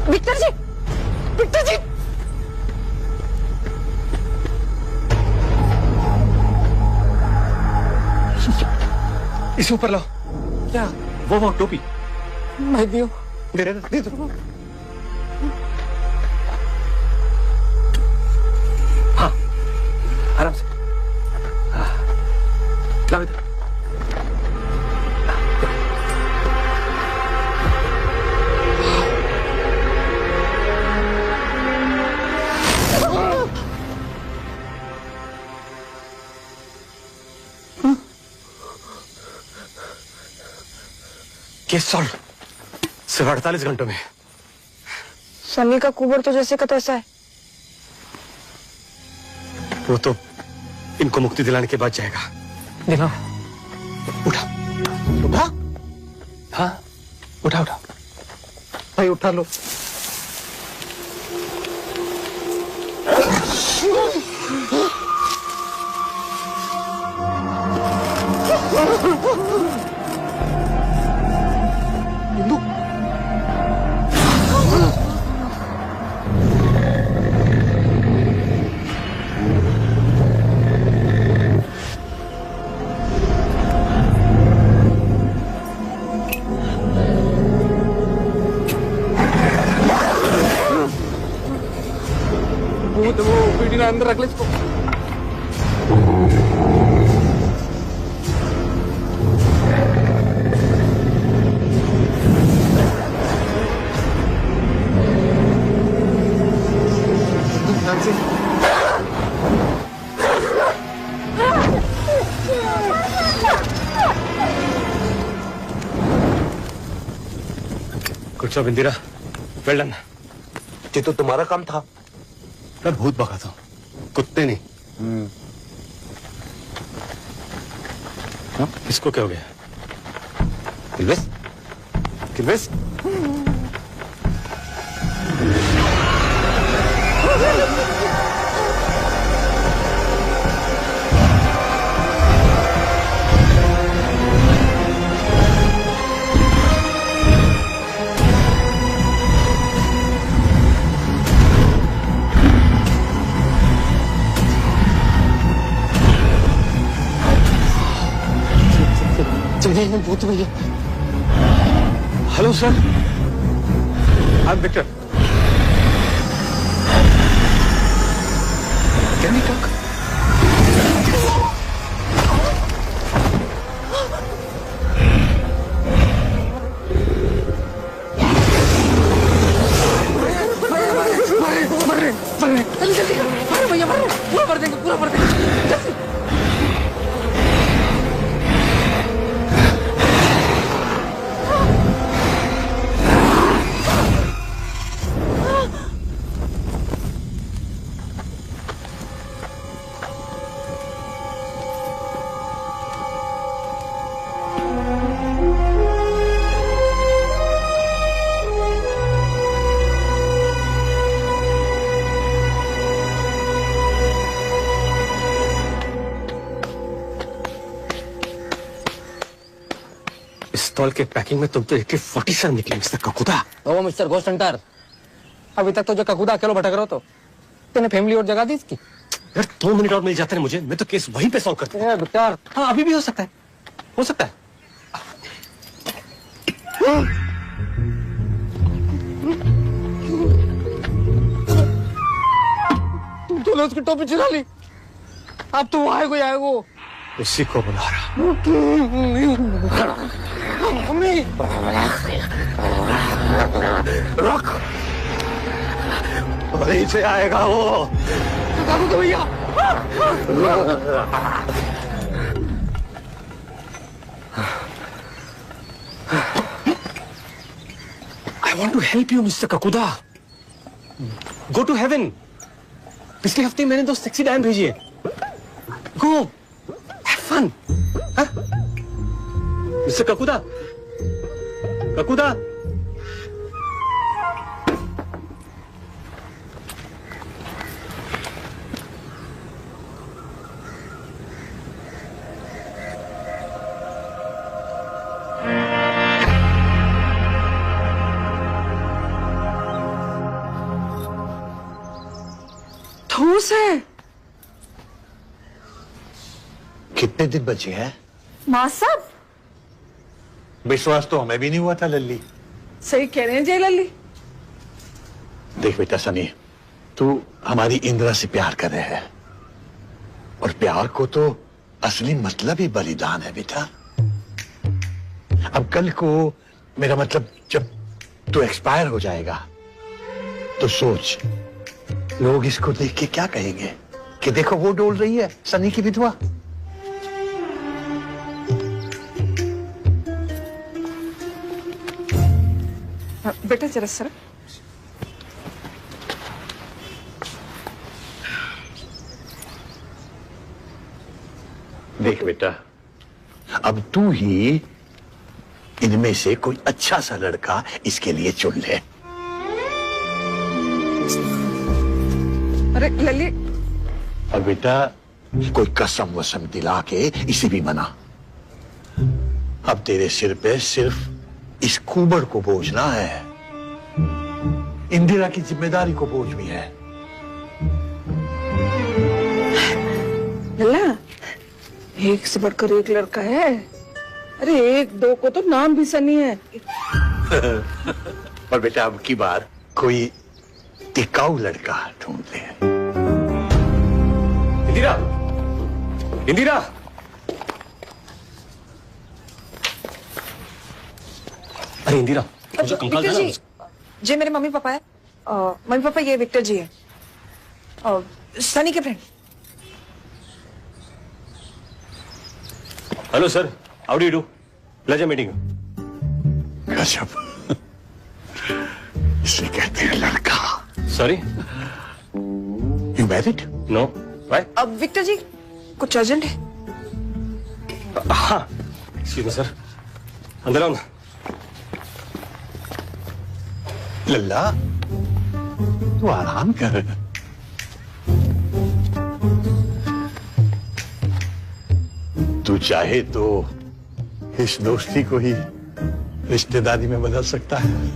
S5: विक्टर जी, विक्टर जी।
S14: इसे ऊपर लाओ।
S11: क्या?
S14: वो टोपी
S11: मैं दियो।
S14: दे दो। हाँ आराम से। हाँ लाओ इधर। केस सॉल्व सिर्फ 48 घंटों में।
S5: सनी का कुबर तो जैसे का तैसा है।
S14: वो तो इनको मुक्ति दिलाने के बाद जाएगा।
S11: दिलाओ।
S14: उठा उठा। हाँ उठा
S11: भाई उठा लो। वो पीढ़ी ना अंदर रख ले इसको।
S14: Good job Indira, well done.
S7: ये तो तुम्हारा काम था।
S14: मैं भूत भगाता हूँ, कुत्ते नहीं। इसको क्या हो गया?
S1: किल्वेस?
S14: किल्वेस? भूत भैया। Hello sir, I am Victor. Can you talk?
S11: जल्दी जल्दी मारो भैया, मारो, पूरा भर देंगे, पूरा भर देंगे जल्दी।
S14: पिस्तौल के पैकिंग में तुम तो AK-47 निकली मिस्टर ककुदा।
S11: ओ मिस्टर गोस्ट हंटर, अभी तक तो जो ककुदा अकेलो भटक रहा तो तूने फैमिली और जगह दी इसकी।
S14: यार 2 मिनट और मिल जाते हैं मुझे, मैं तो केस वहीं पे सॉल्व करता हूँ।
S11: विक्टर,
S14: हाँ अभी भी हो सकता है, हो सकता है।
S11: तूने उसकी टोपी चुरा ली, अब तू आएगो आएगो।
S14: उसी को बुला रहा।
S11: मम्मी
S14: रुक, वहीं से आएगा वो।
S11: तो भैया
S14: I want to help you, Mr. Kakuda. Go to heaven. पिछले हफ्ते मैंने 2 सेक्सी डायन भेजी है। Go, have fun. हाँ? Mr. Kakuda. Kakuda.
S5: ठोस है।
S7: कितने दिन बचे हैं?
S5: मां साहब
S7: विश्वास तो हमें भी नहीं हुआ था लल्ली।
S5: सही कह रहे हैं जय लल्ली।
S7: देख बेटा सनी, तू हमारी इंदिरा से प्यार कर रहे है और प्यार को तो असली मतलब ही बलिदान है बेटा। अब कल को मेरा मतलब जब तू एक्सपायर हो जाएगा तो सोच, लोग इसको देख के क्या कहेंगे कि देखो वो डोल रही है सनी की विधवा।
S5: बेटा जरा सर,
S7: देख बेटा, अब तू ही इनमें से कोई अच्छा सा लड़का इसके लिए चुन ले।
S5: अरे लल्ली,
S7: और बेटा कोई कसम वसम दिला के इसे भी मना। अब तेरे सिर पे सिर्फ इस कुबड़ को बोझना है, इंदिरा की जिम्मेदारी को बोझ भी है।
S5: लल्ला, एक से बढ़कर एक लड़का है। अरे 1-2 को तो नाम भी सनी है।
S7: पर बेटा अब की बार कोई टिकाऊ लड़का ढूंढ ले।
S14: इंदिरा, इंदिरा, अरे इंदिरा, मुझे कंकाल
S5: विक्टर
S14: देना।
S5: जी, जे मेरे मम्मी पापा है। मम्मी पापा ये विक्टर जी है, सनी के friend.
S14: Hello sir, how do you do? Pleasure meeting.
S7: गजब।
S14: Sorry,
S7: you married?
S14: No. Why?
S10: अब विक्टर जी कुछ अर्जेंट है?
S14: हाँ, एक्सक्यूज मी सर, अंदर आओ ना।
S7: लल्ला, तू आराम कर। तू चाहे तो इस दोस्ती को ही रिश्तेदारी में बदल सकता है।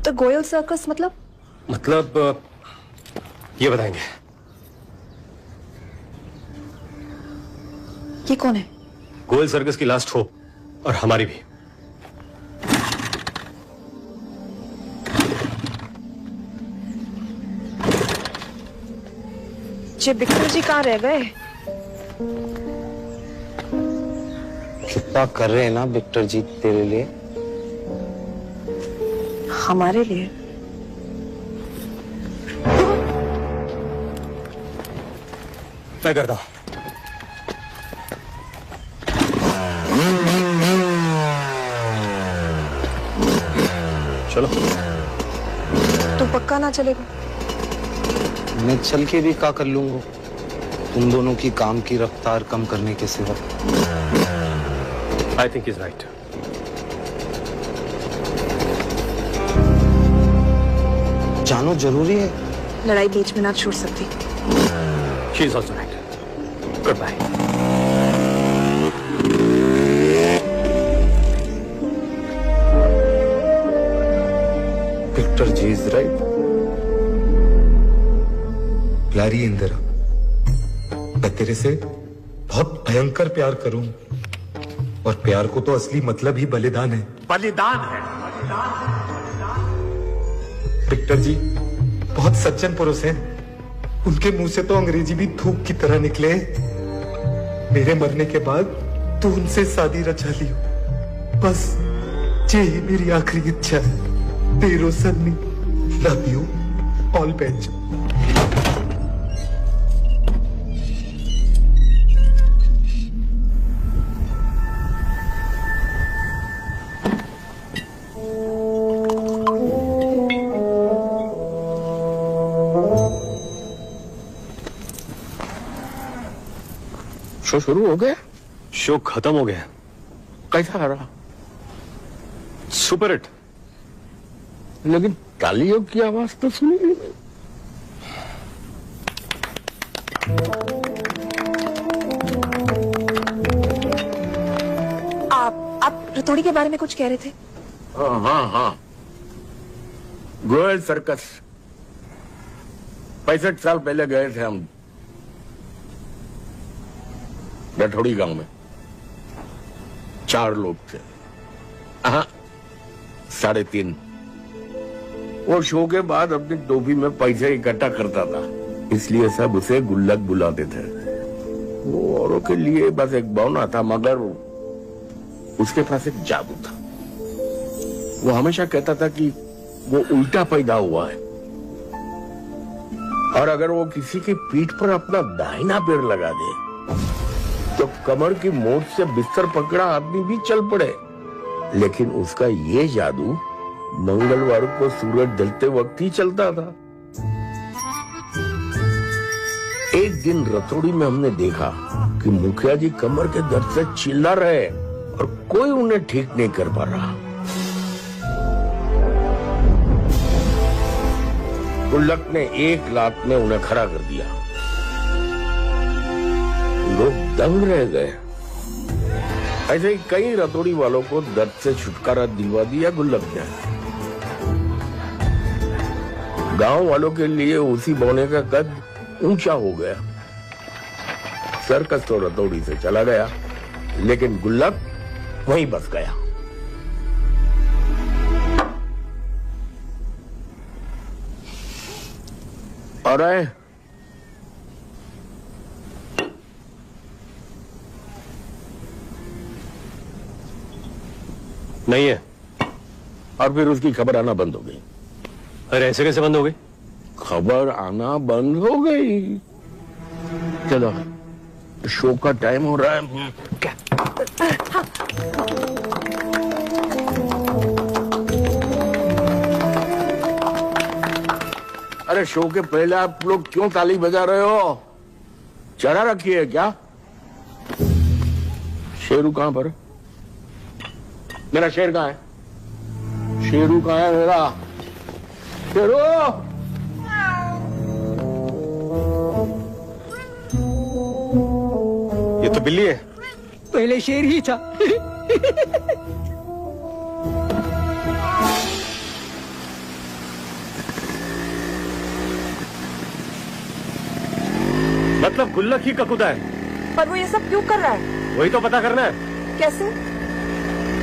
S5: तो गोयल सर्कस मतलब?
S14: ये बताएंगे।
S5: ये कौन है?
S14: गोयल सर्कस की लास्ट होप, और हमारी भी।
S5: जे विक्टर जी कहाँ रह गए?
S9: कितना कर रहे हैं ना विक्टर जी तेरे लिए,
S5: हमारे लिए।
S14: मैं करता हूं। चलो।
S5: तू पक्का ना चलेगा?
S9: मैं चल के भी क्या कर लूंगा तुम दोनों की काम की रफ्तार कम करने के सिवा।
S14: I think is right.
S9: जानो जरूरी है।
S5: लड़ाई बीच में ना छूट सकती।
S14: She is also right. Good bye.
S9: Victor ji is right.
S15: प्यारी इंदिरा, मैं तेरे से बहुत भयंकर प्यार करूं, और प्यार को तो असली मतलब ही बलिदान है।
S7: बलिदान है।
S15: विक्टर जी बहुत सज्जन पुरुष हैं। उनके मुंह से तो अंग्रेजी भी थूक की तरह निकले। मेरे मरने के बाद तू उनसे शादी रचा लियो, बस यही मेरी आखिरी इच्छा है। तेरो Sunny, love you, all best.
S7: Show शुरू हो गया?
S14: शो खत्म हो गया।
S7: कैसा रहा?
S14: Super hit.
S7: लेकिन तालियों की आवाज तो सुनी नहीं।
S5: आप रतौड़ी के बारे में कुछ कह रहे थे?
S7: हाँ, गोयल सर्कस 65 साल पहले गए थे हम रतौड़ी गांव में। 4 लोग थे। 3.5। वो शो के बाद अपनी टोपी में पैसे इकट्ठा करता था, इसलिए सब उसे गुल्लक बुलाते थे। वो औरों के लिए बस एक बौना था, मगर उसके पास एक जादू था। वो हमेशा कहता था कि वो उल्टा पैदा हुआ है, और अगर वो किसी की पीठ पर अपना दाहिना पैर लगा दे तो कमर की मोट से बिस्तर पकड़ा आदमी भी चल पड़े। लेकिन उसका ये जादू मंगलवार को सूरज ढलते वक्त ही चलता था। एक दिन रतौड़ी में हमने देखा कि मुखिया जी कमर के दर्द से चिल्ला रहे और कोई उन्हें ठीक नहीं कर पा रहा। गुल्लक ने 1 लात में उन्हें खड़ा कर दिया। लोग दंग रह गए। ऐसे ही कई रतौड़ी वालों को दर्द से छुटकारा दिलवा दिया गुल्लक ने। गांव वालों के लिए उसी बौने का कद ऊंचा हो गया। सर्कस तो रतौड़ी से चला गया, लेकिन गुल्लक वहीं बस गया। और
S14: नहीं है।
S7: और फिर उसकी खबर आना बंद हो गई।
S14: अरे ऐसे कैसे बंद हो गई?
S16: खबर आना बंद हो गई। चलो शो का टाइम हो रहा है। क्या? अरे शो के पहले आप लोग क्यों ताली बजा रहे हो? चढ़ा रखी है क्या? शेरू कहां पर? मेरा शेर कहां है? शेरू कहां है मेरा? शेरू!
S14: ये तो बिल्ली है।
S2: पहले शेर ही था।
S14: मतलब गुल्लक ही ककुदा है।
S5: पर वो ये सब क्यों कर रहा है?
S14: वही तो पता करना है।
S5: कैसे?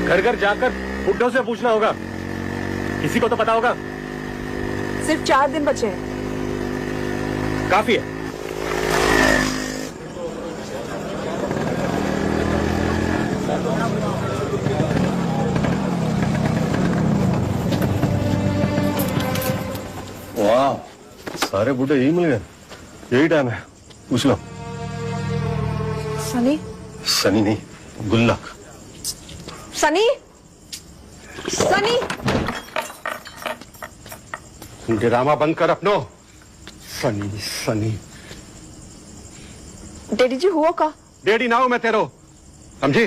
S14: घर घर जाकर बुड्ढों से पूछना होगा। किसी को तो पता होगा।
S5: सिर्फ 4 दिन बचे हैं।
S14: काफी है। वाह, सारे बूढ़े यही मिल गए। यही टाइम है, पूछ लो।
S5: सनी?
S14: सनी नहीं, गुल्लक।
S5: सनी? सनी?
S14: ड्रामा बंद कर अपनो। सनी सनी।
S5: डैडी जी हुआ का?
S14: डैडी ना हो मैं तेरो, समझी?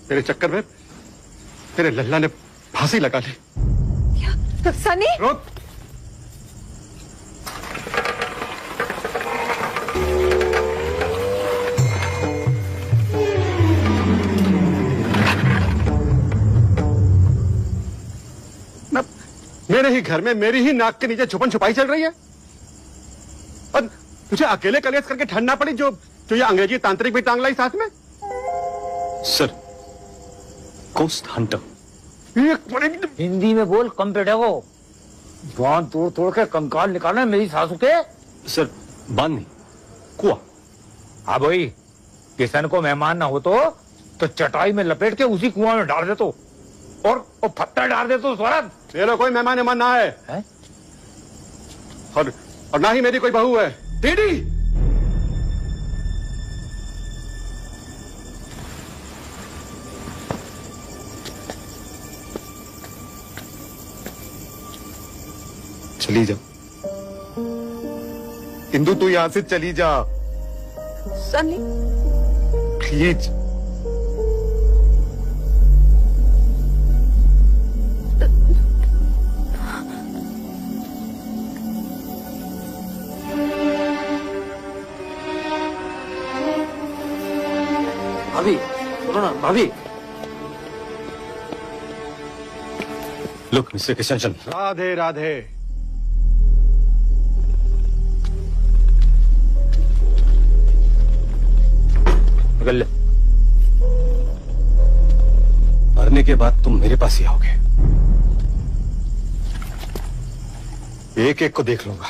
S14: तेरे चक्कर में तेरे लल्ला ने फांसी लगा ली।
S5: सनी?
S14: रुक। मेरे ही घर में मेरी ही नाक के नीचे छुपन छुपाई चल रही है और तुझे अकेले कलेश करके ठंडना पड़ी जो ये अंग्रेजी तांत्रिक भी टांग लाई साथ में।
S1: Sir, coast Hunter.
S17: हिंदी में बोल, कम पेटे को बांध तोड़ तोड़ के कंकाल निकालना है मेरी सासू के।
S14: सर, बांध नहीं, कुआं।
S1: हाँ भाई, किसान को मेहमान ना हो तो चटाई में लपेट के उसी कुआं में डाल दे तो और पत्थर डाल दे तो स्वरत।
S14: मेरा कोई मेहमान मेहमान ना है, और ना ही मेरी कोई बहू है। दीदी चली जा इंदु, तू यहां से चली जा
S5: सनी।
S14: प्लीज।
S17: भाभी सुनो ना, भाभी।
S14: Look mister Kishan, Radhe Radhe.
S1: गल्ले
S14: मरने के बाद तुम मेरे पास ही आओगे। एक एक को देख लूंगा।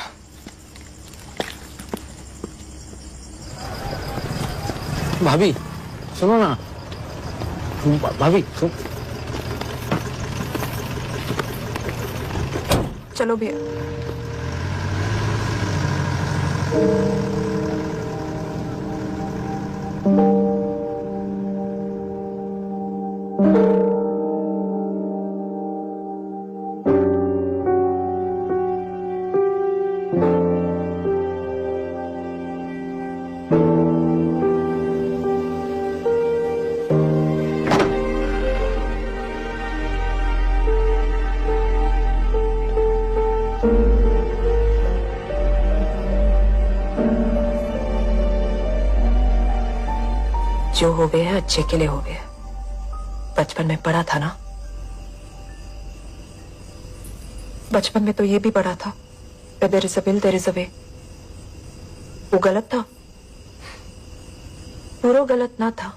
S17: भाभी सुनो ना, भाभी सुन।
S5: चलो भैया। जो हो गया है अच्छे के लिए हो गया। बचपन में पढ़ा था ना, बचपन में तो ये भी पढ़ा था, there is a will there is a way. वो गलत था, पूरा गलत ना था,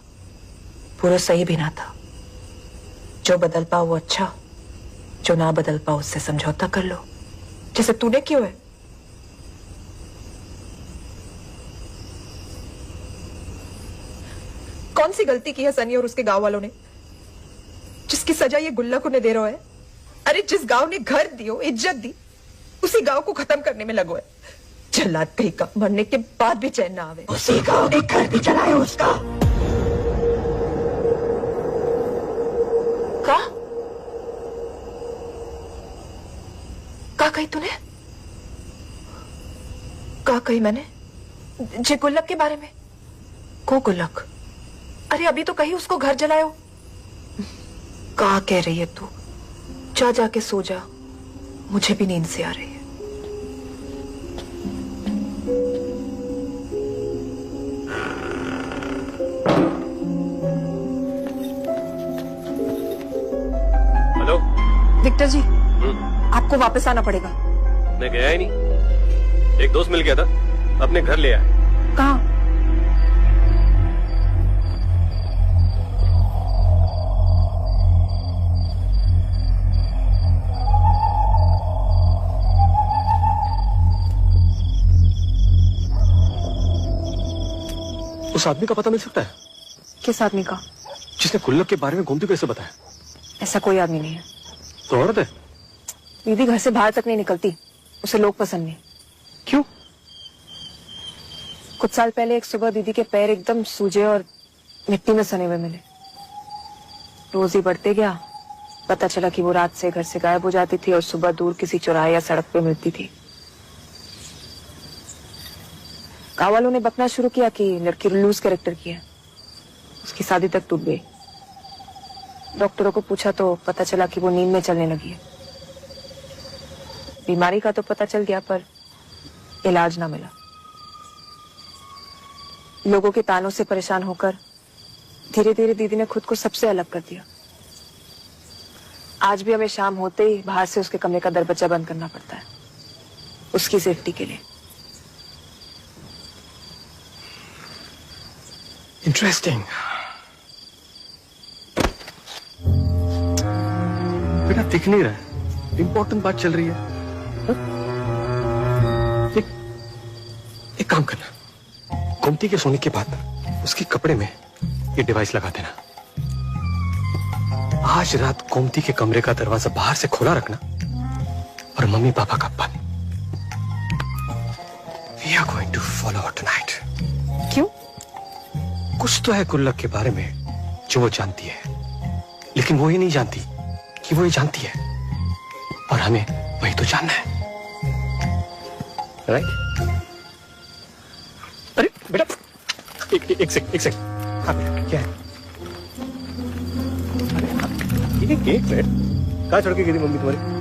S5: पूरा सही भी ना था। जो बदल पाओ वो अच्छा, जो ना बदल पाओ उससे समझौता कर लो, जैसे तूने क्यों है। कौन सी गलती की है सनी और उसके गांव वालों ने, जिसकी सजा ये गुल्लक उन्हें दे रहा है। अरे जिस गांव ने घर दियो, इज्जत दी, उसी गांव को खत्म करने में लगो है। जल्लाद कहीं का मरने के बाद भी चैन ना आवे। उसी गांव ने घर भी चलाया उसका। का कही तूने? का कही मैंने? जे गुल्लक के बारे में? को गुल्लक? अरे अभी तो कही उसको घर जलायो। का कह रही है तू? जा जाके सो जा, मुझे भी नींद से आ रही है।
S14: हेलो
S5: विक्टर जी, आपको वापस आना पड़ेगा।
S14: मैं गया ही नहीं, एक दोस्त मिल गया था, अपने घर ले आया।
S5: कहाँ?
S14: उस आदमी का पता मिल सकता है?
S5: किस आदमी का?
S14: जिसने गुल्लक के बारे में गोमती को ऐसे बताया।
S5: ऐसा कोई आदमी नहीं है।
S14: तो औरत है?
S5: दीदी घर से बाहर तक नहीं निकलती, उसे लोग पसंद नहीं।
S14: क्यों?
S5: कुछ साल पहले एक सुबह दीदी के पैर एकदम सूजे और मिट्टी में सने हुए मिले। रोज ही बढ़ते गया, पता चला कि वो रात से घर से गायब हो जाती थी और सुबह दूर किसी चौराहे या सड़क पे मिलती थी। गाँव वालों ने बकना शुरू किया कि लड़की लूज कैरेक्टर की है, उसकी शादी तक टूट गई। डॉक्टरों को पूछा तो पता चला कि वो नींद में चलने लगी है। बीमारी का तो पता चल गया पर इलाज ना मिला। लोगों के तानों से परेशान होकर धीरे धीरे दीदी ने खुद को सबसे अलग कर दिया। आज भी हमें शाम होते ही बाहर से उसके कमरे का दरवाजा बंद करना पड़ता है, उसकी सेफ्टी के लिए।
S14: इंटरेस्टिंग। बेटा दिख नहीं रहा है, इंपॉर्टेंट बात चल रही है। एक काम करना, गोमती के सोने के बाद उसके कपड़े में ये डिवाइस लगा देना। आज रात गोमती के कमरे का दरवाजा बाहर से खोला रखना और मम्मी पापा का बंद। We are going to follow her tonight.
S5: क्यों?
S14: कुछ तो है गुल्लक के बारे में जो वो जानती है, लेकिन वो ही नहीं जानती कि वो ये जानती है, और हमें वही तो जानना है। राइट? अरे बेटा एक सेकंड। हाँ बेटा क्या है? अरे ये केक है, कहाँ छोड़ के गई थी मम्मी तुम्हारी?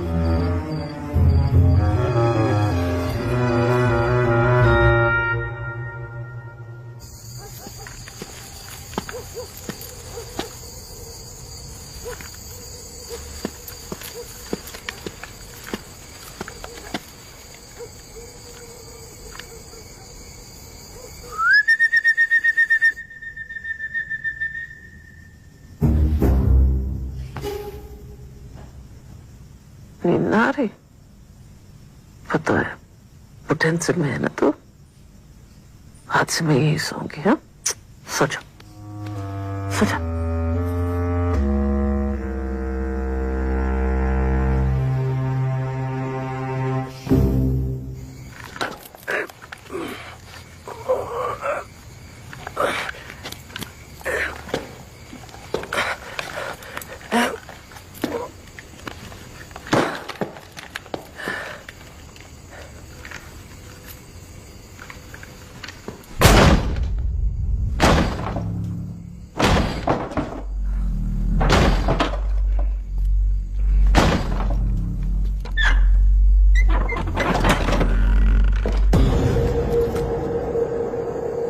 S5: नींद ना आ रही? पता है वो टेंशन में है ना, तो आज से मैं यही सोऊंगी। हाँ, सो जा, सो जा।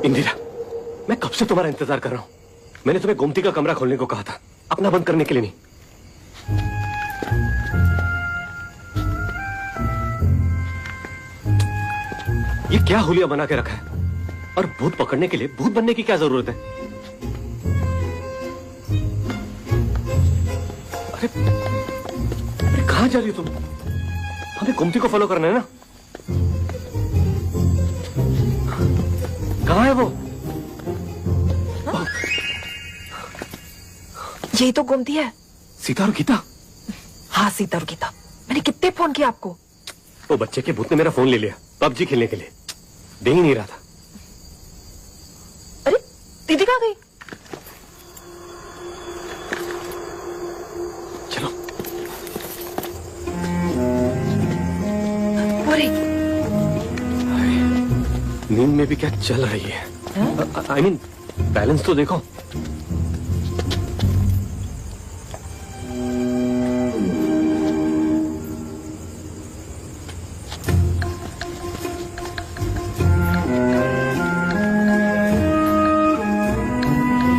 S14: इंदिरा, मैं कब से तुम्हारा इंतजार कर रहा हूं। मैंने तुम्हें गोमती का कमरा खोलने को कहा था, अपना बंद करने के लिए नहीं। ये क्या हुलिया बना के रखा है? और भूत पकड़ने के लिए भूत बनने की क्या जरूरत है? अरे कहां जा रही हो तुम? हमें गोमती को फॉलो करना है ना। कहां है वो?
S5: यही तो गोमती है।
S14: सीता और गीता?
S5: हाँ, सीता और गीता। मैंने कितने फोन किया आपको।
S14: वो बच्चे के भूत ने मेरा फोन ले लिया पबजी खेलने के लिए, दे ही नहीं रहा था।
S5: अरे दीदी कहाँ गई?
S14: चलो।
S5: पूरी
S14: नींद में भी क्या चल रही है? आई मीन बैलेंस तो देखो।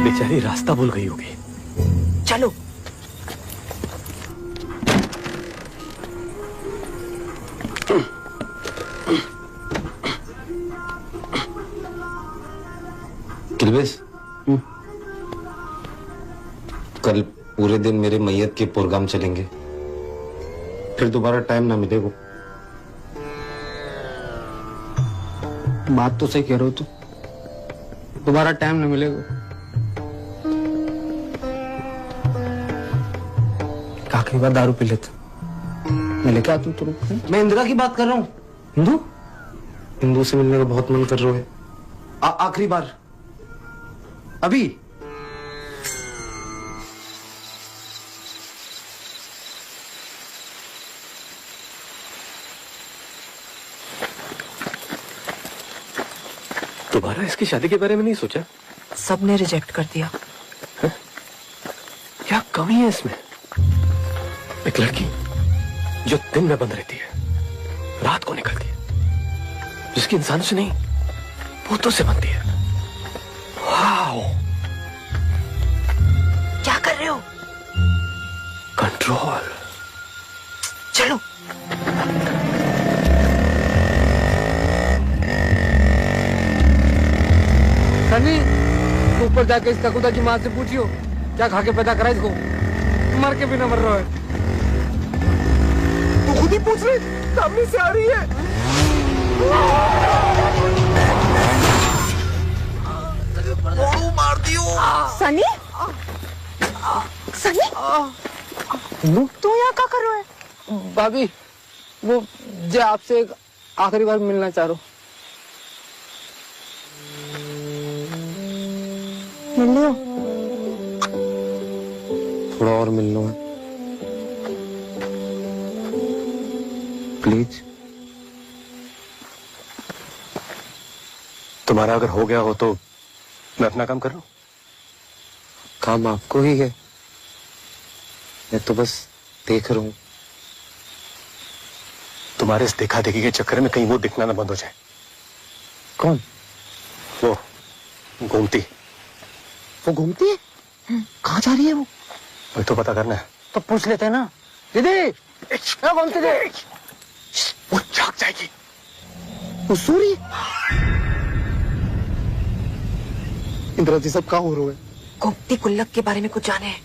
S14: बेचारी रास्ता भूल गई होगी।
S5: चलो।
S9: किल्बेस, कल पूरे दिन मेरे मैयत के प्रोग्राम चलेंगे, फिर दोबारा टाइम ना मिलेगा।
S11: बात तो सही कह रहे हो तू, दोबारा टाइम नहीं मिलेगा। आखिरी बार दारू पी लेते, मैं लेके आता हूँ तुरंत। मैं इंदिरा की बात कर रहा हूँ।
S9: हिंदू? हिंदू से मिलने का बहुत मन कर रहा है। आखिरी बार अभी।
S14: दोबारा इसकी शादी के बारे में नहीं सोचा?
S5: सबने रिजेक्ट कर दिया।
S14: क्या कमी है इसमें? एक लड़की जो दिन में बंद रहती है, रात को निकलती है, जिसकी इंसानों से नहीं भूतों से बनती है। वाओ!
S5: क्या कर रहे हो?
S14: कंट्रोल।
S5: चलो।
S11: सनी, ऊपर जाके इस ककुदा की माँ से पूछियो क्या खा के पैदा करा इसको, मर के भी न मर रहा है।
S6: तू खुद ही पूछ रही, सामने से आ रही है। मार दियो।
S8: सनी, सनी, तू यहाँ क्या कर रहा है?
S11: भाभी, वो जो आपसे एक आखिरी बार मिलना चाह रहा हूँ।
S8: मिल लो।
S9: थोड़ा और मिल लो प्लीज।
S14: तुम्हारा अगर हो गया हो तो मैं अपना काम कर रहा हूं।
S9: काम आपको ही है, मैं तो बस देख रहा हूं।
S14: तुम्हारे इस देखा देखी के चक्कर में कहीं वो दिखना ना बंद हो जाए।
S11: कौन?
S14: वो घूमती।
S11: वो घूमती है? कहाँ जा रही है वो?
S14: वही तो पता करना है।
S11: तो पूछ लेते हैं ना। दीदी, क्या घूमती थी?
S14: वो जाग जाएगी।
S11: वो सूरी। इंदिरा जी सब कहाँ हो रहे हैं?
S5: गोमती गुल्लक के बारे में कुछ जाने हैं?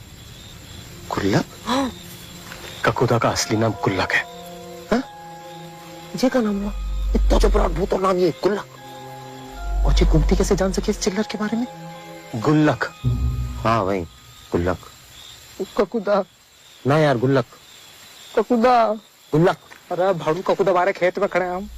S14: गुल्लक?
S5: हाँ।
S14: ककुदा का असली नाम गुल्लक है।
S11: ये का नाम हुआ? इतना जो बड़ा भूत नाम ये गुल्लक। और ये गोमती कैसे जान सके इस चिल्लर के बारे में?
S14: गुल्लक।
S9: हाँ भाई गुल्लक।
S11: ककुदा
S9: ना यार, गुल्लक।
S11: ककुदा
S9: गुल्लक।
S11: अरे भाड़ू ककुदा हमारे खेत में खड़े हैं हम।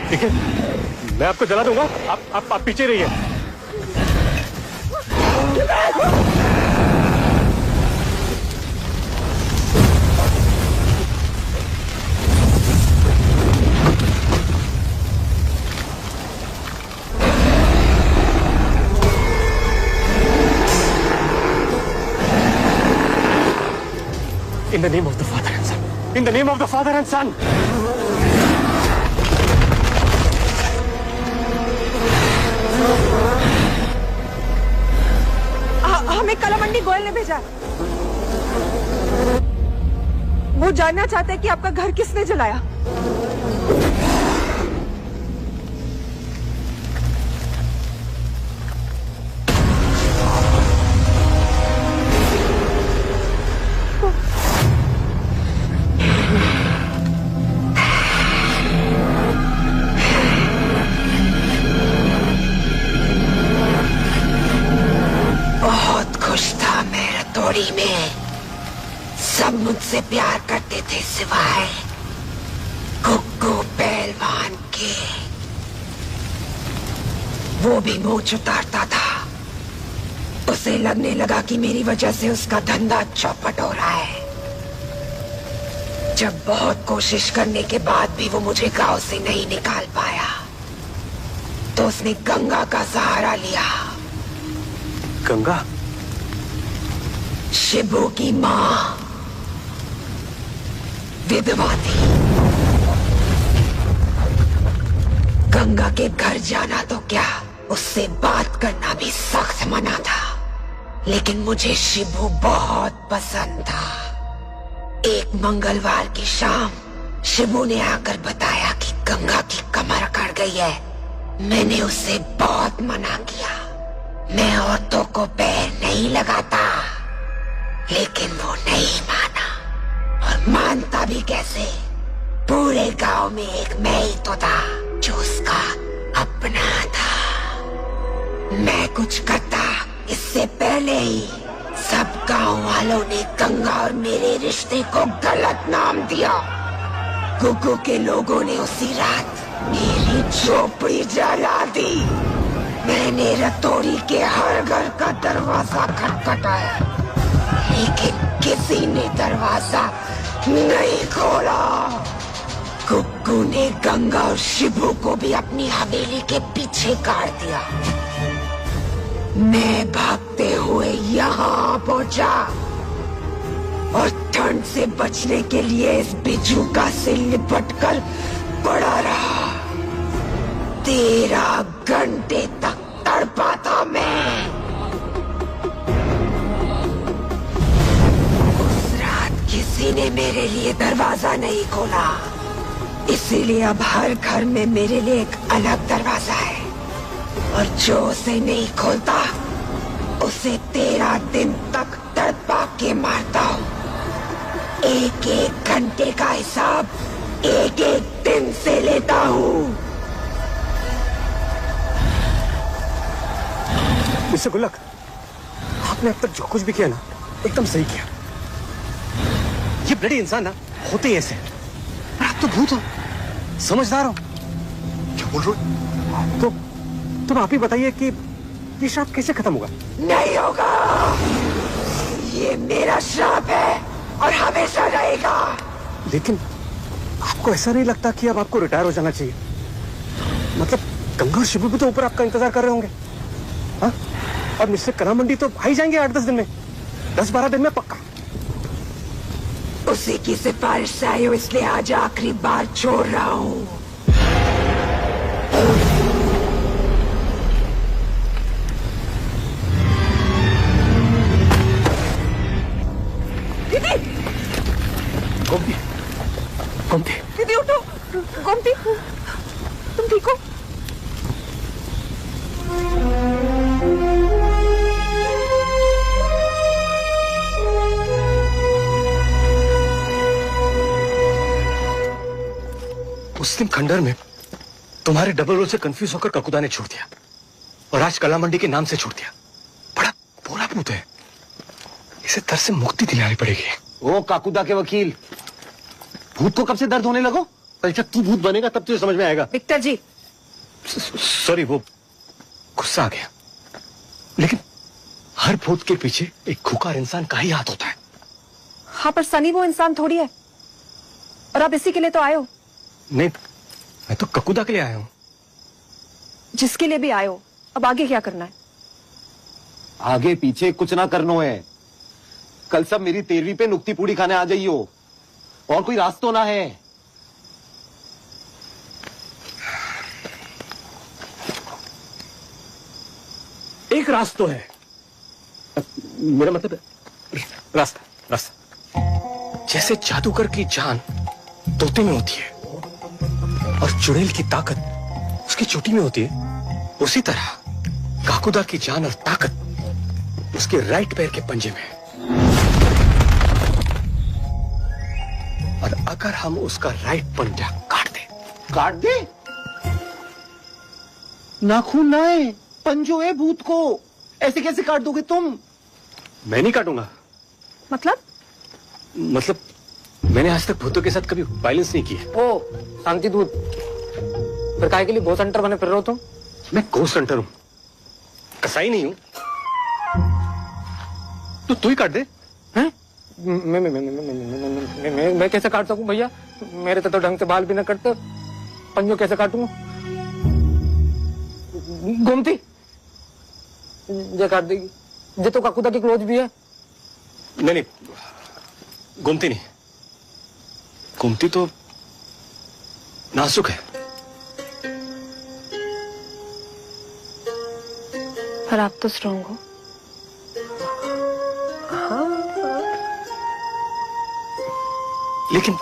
S14: ठीक है, मैं आपको जला दूंगा, आप पीछे रहिए। In the name of the Father and Son. In the name of the Father and Son.
S8: हमें कलामंडी गोयल ने भेजा। वो जानना चाहते हैं कि आपका घर किसने जलाया।
S18: में सब मुझसे प्यार करते थे सिवाय कुक्कू पहलवान के। वो भी मूंछ उतारता था। उसे लगने लगा कि मेरी वजह से उसका धंधा चौपट हो रहा है। जब बहुत कोशिश करने के बाद भी वो मुझे गांव से नहीं निकाल पाया तो उसने गंगा का सहारा लिया।
S14: गंगा?
S18: शिबू की माँ विधवा थी। गंगा के घर जाना तो क्या, उससे बात करना भी सख्त मना था। लेकिन मुझे शिबू बहुत पसंद था। एक मंगलवार की शाम शिबू ने आकर बताया कि गंगा की कमर अकड़ गई है। मैंने उसे बहुत मना किया। मैं औरतों को पैर नहीं लगाता, लेकिन वो नहीं माना। और मानता भी कैसे? पूरे गांव में एक मैं ही तो था जो उसका अपना था। मैं कुछ करता इससे पहले ही सब गांव वालों ने गंगा और मेरे रिश्ते को गलत नाम दिया। गुग्गू के लोगों ने उसी रात मेरी झोपड़ी जला दी। मैंने रतौरी के हर घर का दरवाजा खटखटाया, लेकिन किसी ने दरवाजा नहीं खोला। गुग्गू ने गंगा और शिबू को भी अपनी हवेली के पीछे काट दिया। मैं भागते हुए यहाँ पहुंचा और ठंड से बचने के लिए इस बिजूका से लिपटकर पड़ा रहा। 13 घंटे तक तड़पा था मैं। उस रात किसी ने मेरे लिए दरवाजा नहीं खोला, इसीलिए अब हर घर में मेरे लिए एक अलग दरवाजा है। और जो उसे नहीं खोलता उसे 13 दिन तक तड़पा के मारता हूँ। एक एक घंटे का हिसाब एक एक दिन से लेता हूँ।
S14: मिस्टर गुल्लक, आपने अब तक जो कुछ भी किया ना, एकदम सही किया। ये ब्लडी इंसान ना होते ही ऐसे। आप तो भूत हो, समझदार हो। क्या बोल रहे हो? तो तुम आप ही बताइए कि ये श्राप कैसे खत्म होगा?
S18: नहीं होगा। ये मेरा श्राप है और हमेशा रहेगा।
S14: लेकिन आपको ऐसा नहीं लगता कि अब आपको रिटायर हो जाना चाहिए? मतलब गंगा और शिबू भी तो ऊपर आपका इंतजार कर रहे होंगे। हाँ? और मिस्टर कलामंडी तो आ ही जाएंगे 8-10 दिन में, 10-12 दिन में पक्का।
S18: उसी की सिफारिश से आई हो, इसलिए आज आखिरी बार छोड़ रहा हूँ।
S14: गोमती, गोमती,
S8: दीदी उठो। गोमती, तुम ठीक हो?
S14: उस दिन खंडर में तुम्हारे डबल रोल से कंफ्यूज होकर ककुदा ने छोड़ दिया और आज कलामंडी के नाम से छोड़ दिया। बड़ा बुरा भूत है, इसे दर्द से मुक्ति दिलानी पड़ेगी।
S16: ओ काकुदा के वकील, भूत को कब से दर्द होने लगो? जब तू भूत बनेगा तब तुझे समझ में आएगा।
S8: विक्टर जी,
S14: सॉरी, वो गुस्सा आ गया। लेकिन हर भूत के पीछे एक खुकार इंसान का ही हाथ होता है।
S8: हाँ, पर सनी वो इंसान थोड़ी है। और आप इसी के लिए तो आए हो।
S14: नहीं, मैं तो ककुदा के लिए आया हूं।
S8: जिसके लिए भी आए हो, अब आगे क्या करना है?
S16: आगे पीछे कुछ ना करना है।
S9: कल सब मेरी 13वीं पे नुक्ती पूड़ी खाने आ जाइयो, और कोई रास्ता ना है।
S14: एक रास्ता है, मेरा मतलब है रास्ता रास्ता। जैसे जादूगर की जान तोते में होती है और चुड़ैल की ताकत उसकी चोटी में होती है, उसी तरह काकुदा की जान और ताकत उसके राइट पैर के पंजे में है। और अगर हम उसका राइट पंजा काट दे
S9: नाखून ना है, पंजो है भूत को, ऐसे कैसे काट दोगे तुम?
S14: मैं नहीं काटूंगा। मतलब मैंने आज तक भूतों के साथ कभी वायलेंस नहीं किया।
S11: ओ शांति दूत, फिर काहे के लिए घोस्ट हंटर बने फिर रहे हो तुम?
S14: मैं घोस्ट हंटर हूं, कसाई नहीं हूं। तो तू ही काट दे।
S11: हैं? मैं कैसे काट सकूं भैया? मेरे तो ढंग से बाल भी ना कटते, पंजो कैसे काटूंगा? गोमती जे काट देगी, जे तो काकुदा की क्लोज भी है।
S14: नहीं, गोमती नहीं, गोमती तो नाजुक है।
S5: पर आप तो स्ट्रांग हो।
S14: लेकिन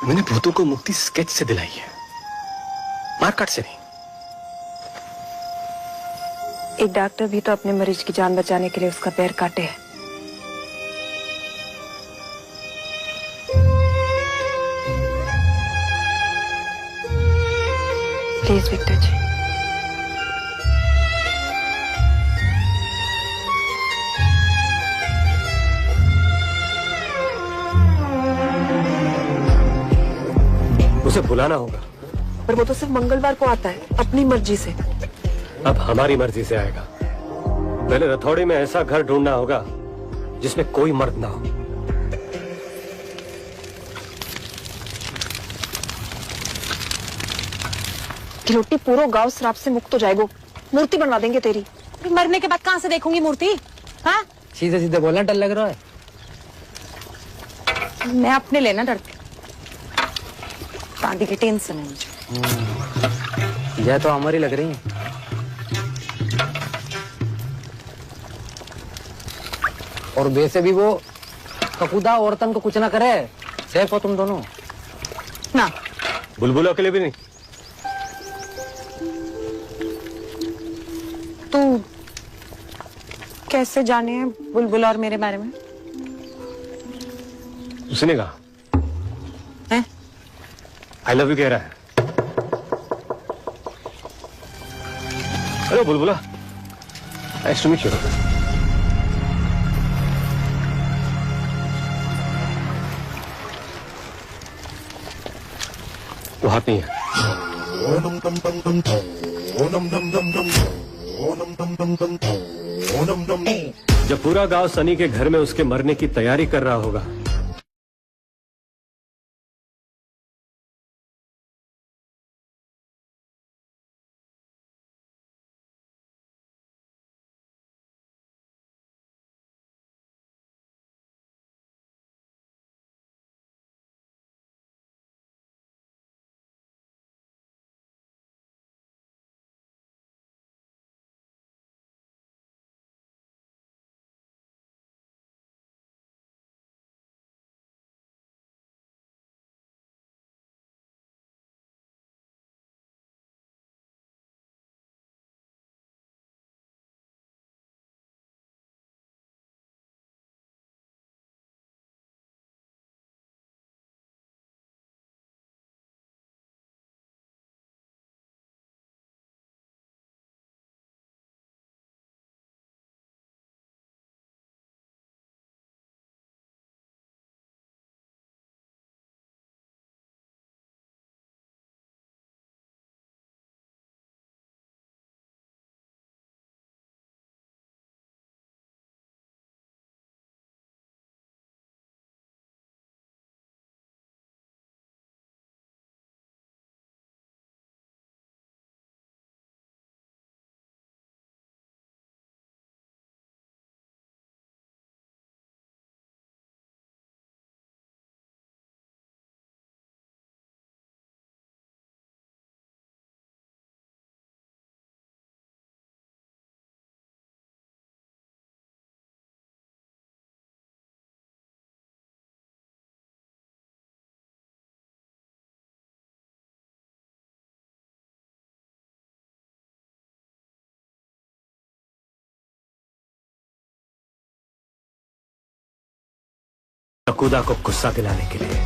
S14: मैंने भूतों को मुक्ति स्केच से दिलाई है, मारकाट से नहीं।
S5: एक डॉक्टर भी तो अपने मरीज की जान बचाने के लिए उसका पैर काटे है। प्लीज विक्टर जी।
S14: उसे बुलाना होगा।
S5: पर वो तो सिर्फ मंगलवार को आता है, अपनी मर्जी से।
S14: अब हमारी मर्जी से आएगा। पहले रथौड़ी में ऐसा घर ढूंढना होगा जिसमें कोई मर्द ना हो।
S5: गिलोटी पूरा गांव श्राप से मुक्त हो जाएगा। मूर्ति बनवा देंगे तेरी।
S4: मरने के बाद कहां से देखूंगी मूर्ति? हाँ,
S11: सीधे सीधे बोलना डर लग रहा है।
S4: मैं अपने लेना डरती, शादी की टेंशन है मुझे।
S11: यह तो हमारी लग रही है। और वैसे भी वो कपूदा औरतन को कुछ ना करे, सेफ हो तुम दोनों
S4: ना।
S14: बुलबुल अकेले भी नहीं।
S4: तू कैसे जाने है बुलबुल और मेरे बारे में?
S14: उसने कहा
S4: है?
S14: आई लव यू कह रहा है। हेलो बुलबुला, नाइस टू मीट यू। वो हाथ नहीं है। जब पूरा गांव सनी के घर में उसके मरने की तैयारी कर रहा होगा,
S3: यकूदा को गुस्सा दिलाने के लिए।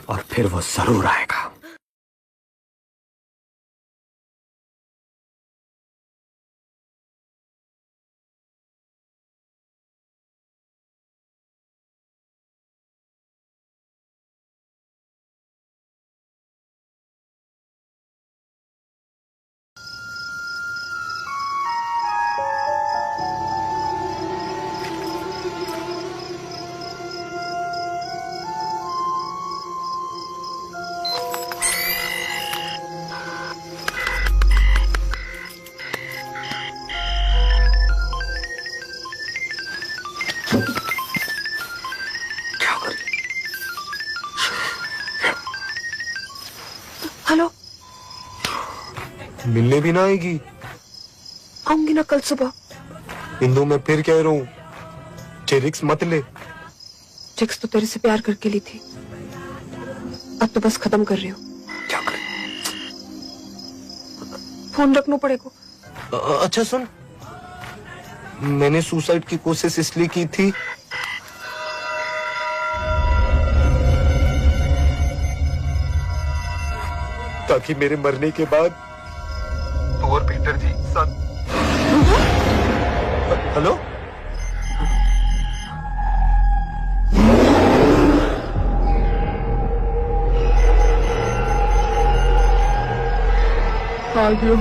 S3: और फिर वो जरूर आएगा।
S5: हेलो,
S15: मिलने भी ना आएगी?
S5: आऊंगी ना कल सुबह।
S15: इंदु, मैं फिर कह रहा हूँ, रिक्स मत ले।
S5: रिक्स तो तेरे से प्यार करके ली थी, अब तो बस खत्म कर रही हूँ।
S15: क्या कर?
S5: फोन रखना पड़ेगा।
S15: अच्छा सुन, मैंने सुसाइड की कोशिश इसलिए की थी ताकि मेरे मरने के बाद तू और पीटर जी साथ। हेलो, आ गया।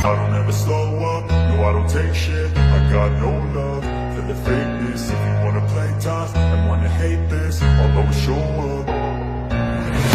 S19: I don't ever slow up, no I don't take shit. I got no love for the fakeness. If you wanna play tough and wanna hate this, I'll always show up.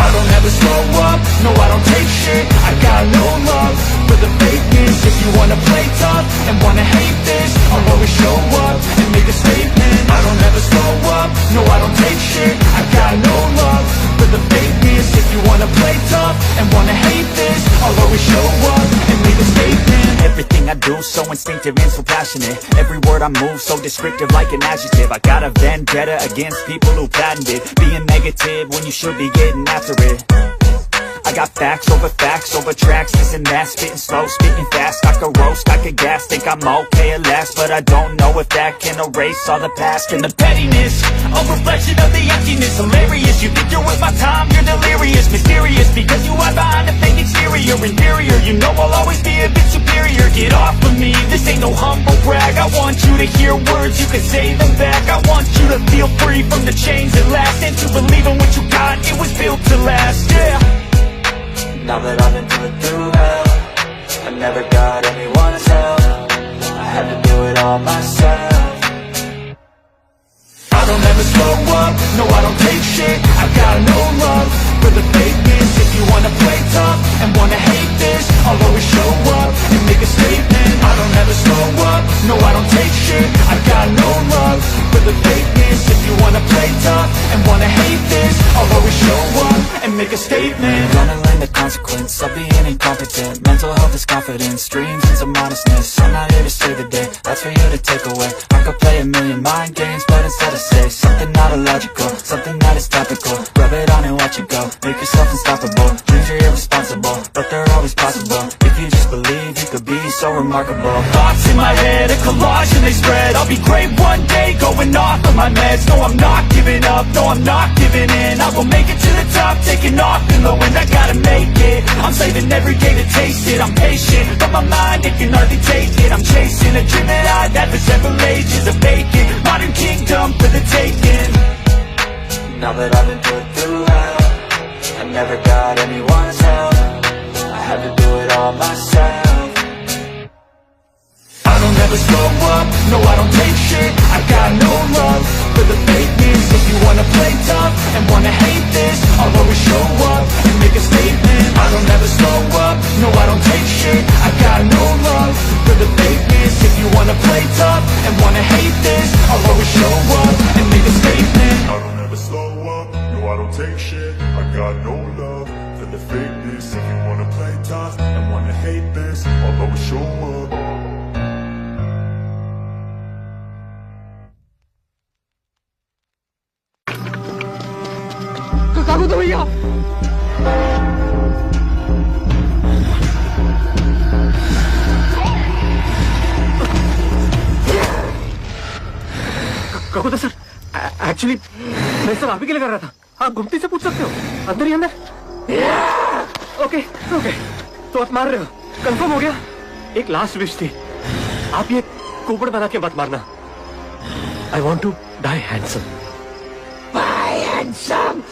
S20: I don't ever slow up, no I don't take shit. I got no love for the fakeness. If you wanna play tough and wanna hate this, I'll always show up and make a statement. I don't ever slow up, no I don't take shit. I got no love for the fakeness. If you wanna play tough and wanna hate this, I'll always show up and make a statement.
S21: Everything I do so instinctive and so passionate. Every word I move so descriptive like an adjective. I got a vendetta against people who patented being negative when you should be getting after it. I got facts over tracks, this and that, spitting slow, spitting fast. I could roast, I could gas, think I'm okay at last, but I don't know if that can erase all the past and the pettiness.
S20: A reflection of the emptiness, hilarious. You think you're worth my time, you're delirious. Mysterious, because you hide behind a fake exterior. Inferior, you know I'll always be a bit superior. Get off of me, this ain't no humble brag. I want you to hear words, you can say them back. I want you to feel free from the chains that last, and to believe in what you got, it was built to last, yeah.
S21: Now that I've been through hell, I never got anyone's help. I had to do it all myself.
S20: I don't ever slow up, no I don't take shit. I got no love for the fakeness. If you wanna play tough and wanna hate this, I'll always show up and make a statement. I don't ever slow up, no I don't take shit. I got no love for the fakeness. If you wanna play tough and wanna hate this, I'll always show up and make a statement.
S21: Gonna learn the consequence of being incompetent. Mental health is confidence, dreams and some modestness. I'm not here to save the day, that's for you to take away. I could play a million mind games, but instead I say something not illogical, something that is topical. Rub it on and watch it go, make yourself unstoppable. Dreams are irresponsible, but they're always possible. If you just believe, you could be so remarkable.
S20: Thoughts in my head, a collage and they spread. I'll be great one day, going off of my meds. No, I'm not giving up, no, I'm not giving in. I will make it to the top, taking off in the wind. I gotta make it, I'm saving every day to taste it. I'm patient, but my mind, it can hardly take it. I'm chasing a dream that I've had for several ages. A vacant, modern kingdom for the taking.
S21: Now that I've been through hell, I never got anyone's help. I had to do it all myself.
S20: I don't ever slow up, no I don't take shit. I got no love for the fakeness. If you wanna play tough and wanna hate this, I'll always show up and make a statement. I don't ever slow up, no I don't take shit. I got no love for the fakeness. If you wanna play tough and wanna hate this, I'll always show up and make a statement.
S19: I don't ever slow up, no I don't take shit. I got no love for the fakeness. If you wanna play tough and wanna hate this, I'll always show up.
S2: काकू तो भैया
S14: ककुदा sir, actually मैं सब आप ही के लिए कर रहा था। आप गुमती से पूछ सकते हो, अंदर ही अंदर। ओके ओके, तो आप मार रहे हो, कंफर्म हो गया। एक लास्ट विश थी, आप ये कुबड़ बना के मत मारना। I want to die handsome.
S18: Die handsome.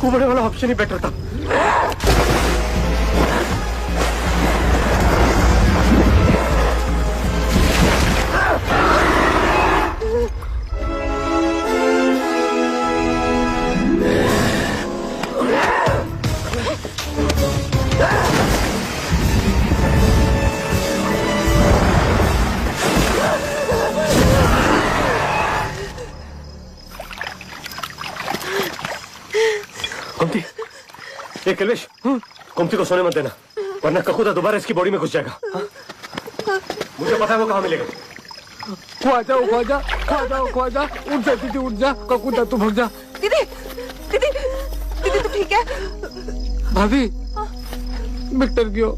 S14: कुबड़े वाला ऑप्शन ही बेटर था। कुमती, ये कलवेश, कुमती को सोने मत देना, वरना ककुदा दोबारा इसकी बॉडी में घुस जाएगा। मुझे पता है वो कहाँ मिलेगा।
S6: ख्वाजा ख्वाजा ख्वाजा ख्वाजा, उठ जा दीदी, उठ जा, ककुदा तू भाग जा।
S5: दीदी दीदी दीदी, तू ठीक है?
S6: भाभी, विक्टर क्यों?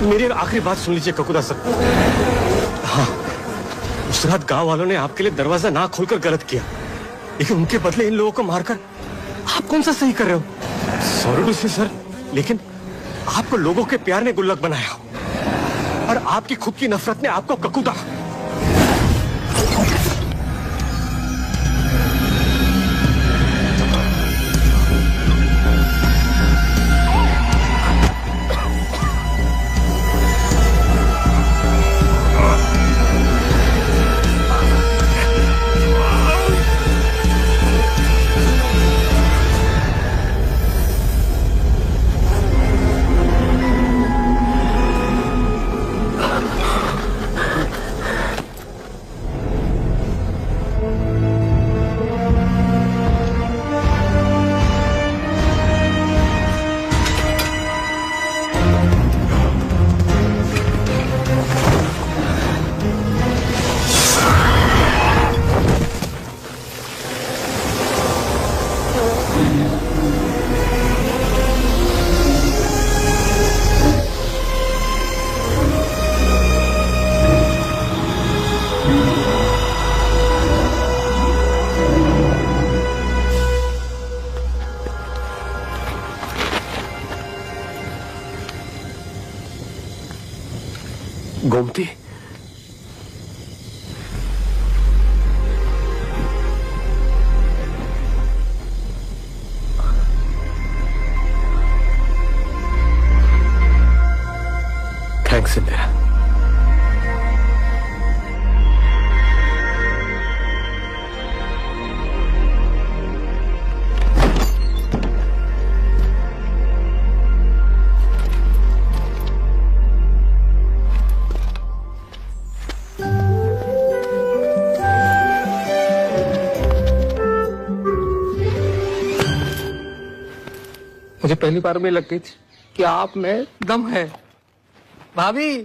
S14: मेरी आखिरी बात सुन लीजिए ककुदा सर। हाँ, उस रात गांव वालों ने आपके लिए दरवाजा ना खोलकर गलत किया, लेकिन उनके बदले इन लोगों को मारकर आप कौन सा सही कर रहे हो? सॉरी टू से सर, लेकिन आपको लोगों के प्यार ने गुल्लक बनाया और आपकी खुद की नफरत ने आपको ककुदा। गोमती, थैंक्स इंदिरा।
S6: मुझे पहली बार में लग गई थी कि आप में दम है। भाभी,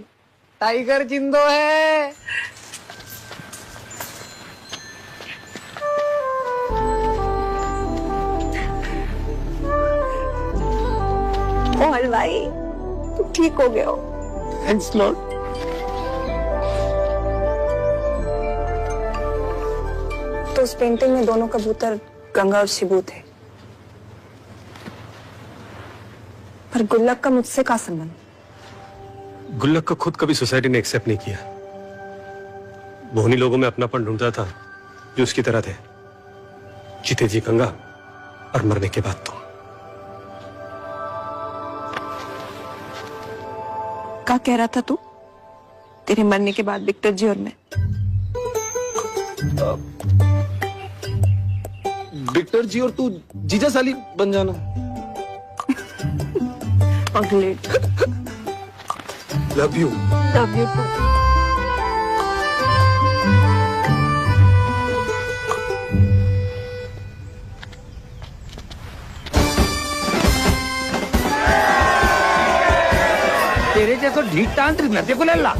S6: टाइगर जिंदो है।
S5: ओ हलवाई, तू ठीक हो गया हो।
S6: Thanks Lord.
S5: तो उस पेंटिंग में दोनों कबूतर गंगा और शिबू थे, पर गुल्लक का मुझसे क्या संबंध?
S14: गुल्लक को खुद कभी सोसाइटी ने एक्सेप्ट नहीं किया। वो उन्हीं लोगों में अपनापन ढूंढता था जो उसकी तरह थे, जीते जी गंगा और मरने के बाद
S10: क्या कह रहा था तू? तेरे मरने के बाद विक्टर जी और मैं।
S9: विक्टर जी और तू जीजा साली बन जाना।
S10: पगलेट।
S9: Love you.
S10: Love you too.
S17: तेरे जैसा ढीठ तांत्रिक न देखो लल्ला।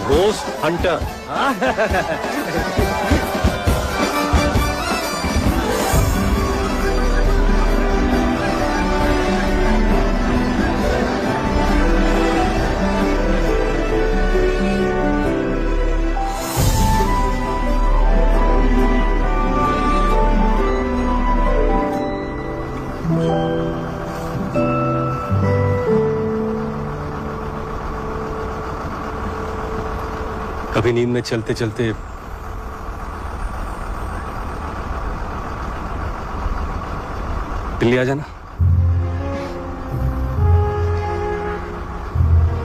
S14: Ghost Hunter. कभी नींद में चलते चलते दिल्ली आ जाना।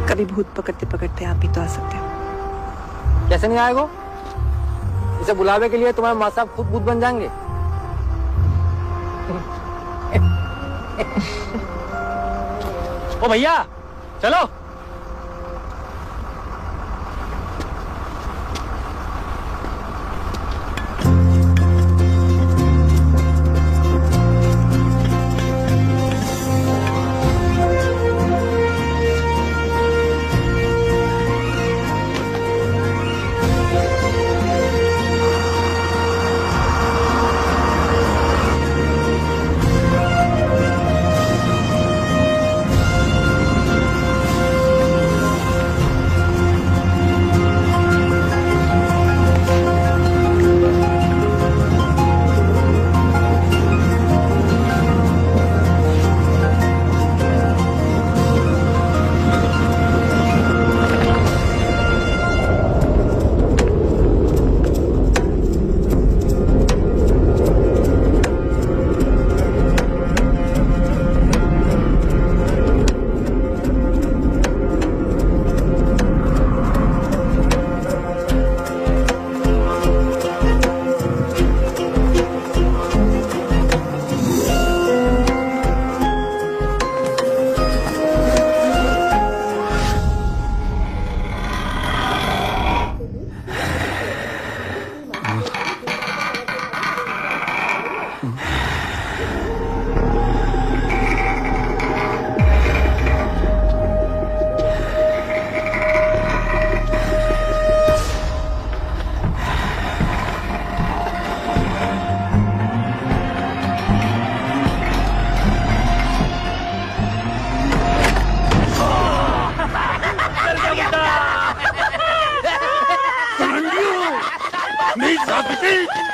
S10: कभी भूत पकड़ते पकड़ते आप भी तो आ सकते हो।
S11: कैसे नहीं आएगो? इसे बुलावे के लिए तुम्हारे माँ साहब खुद भूत बन जाएंगे।
S17: ओ भैया चलो।
S16: नहीं साबित्री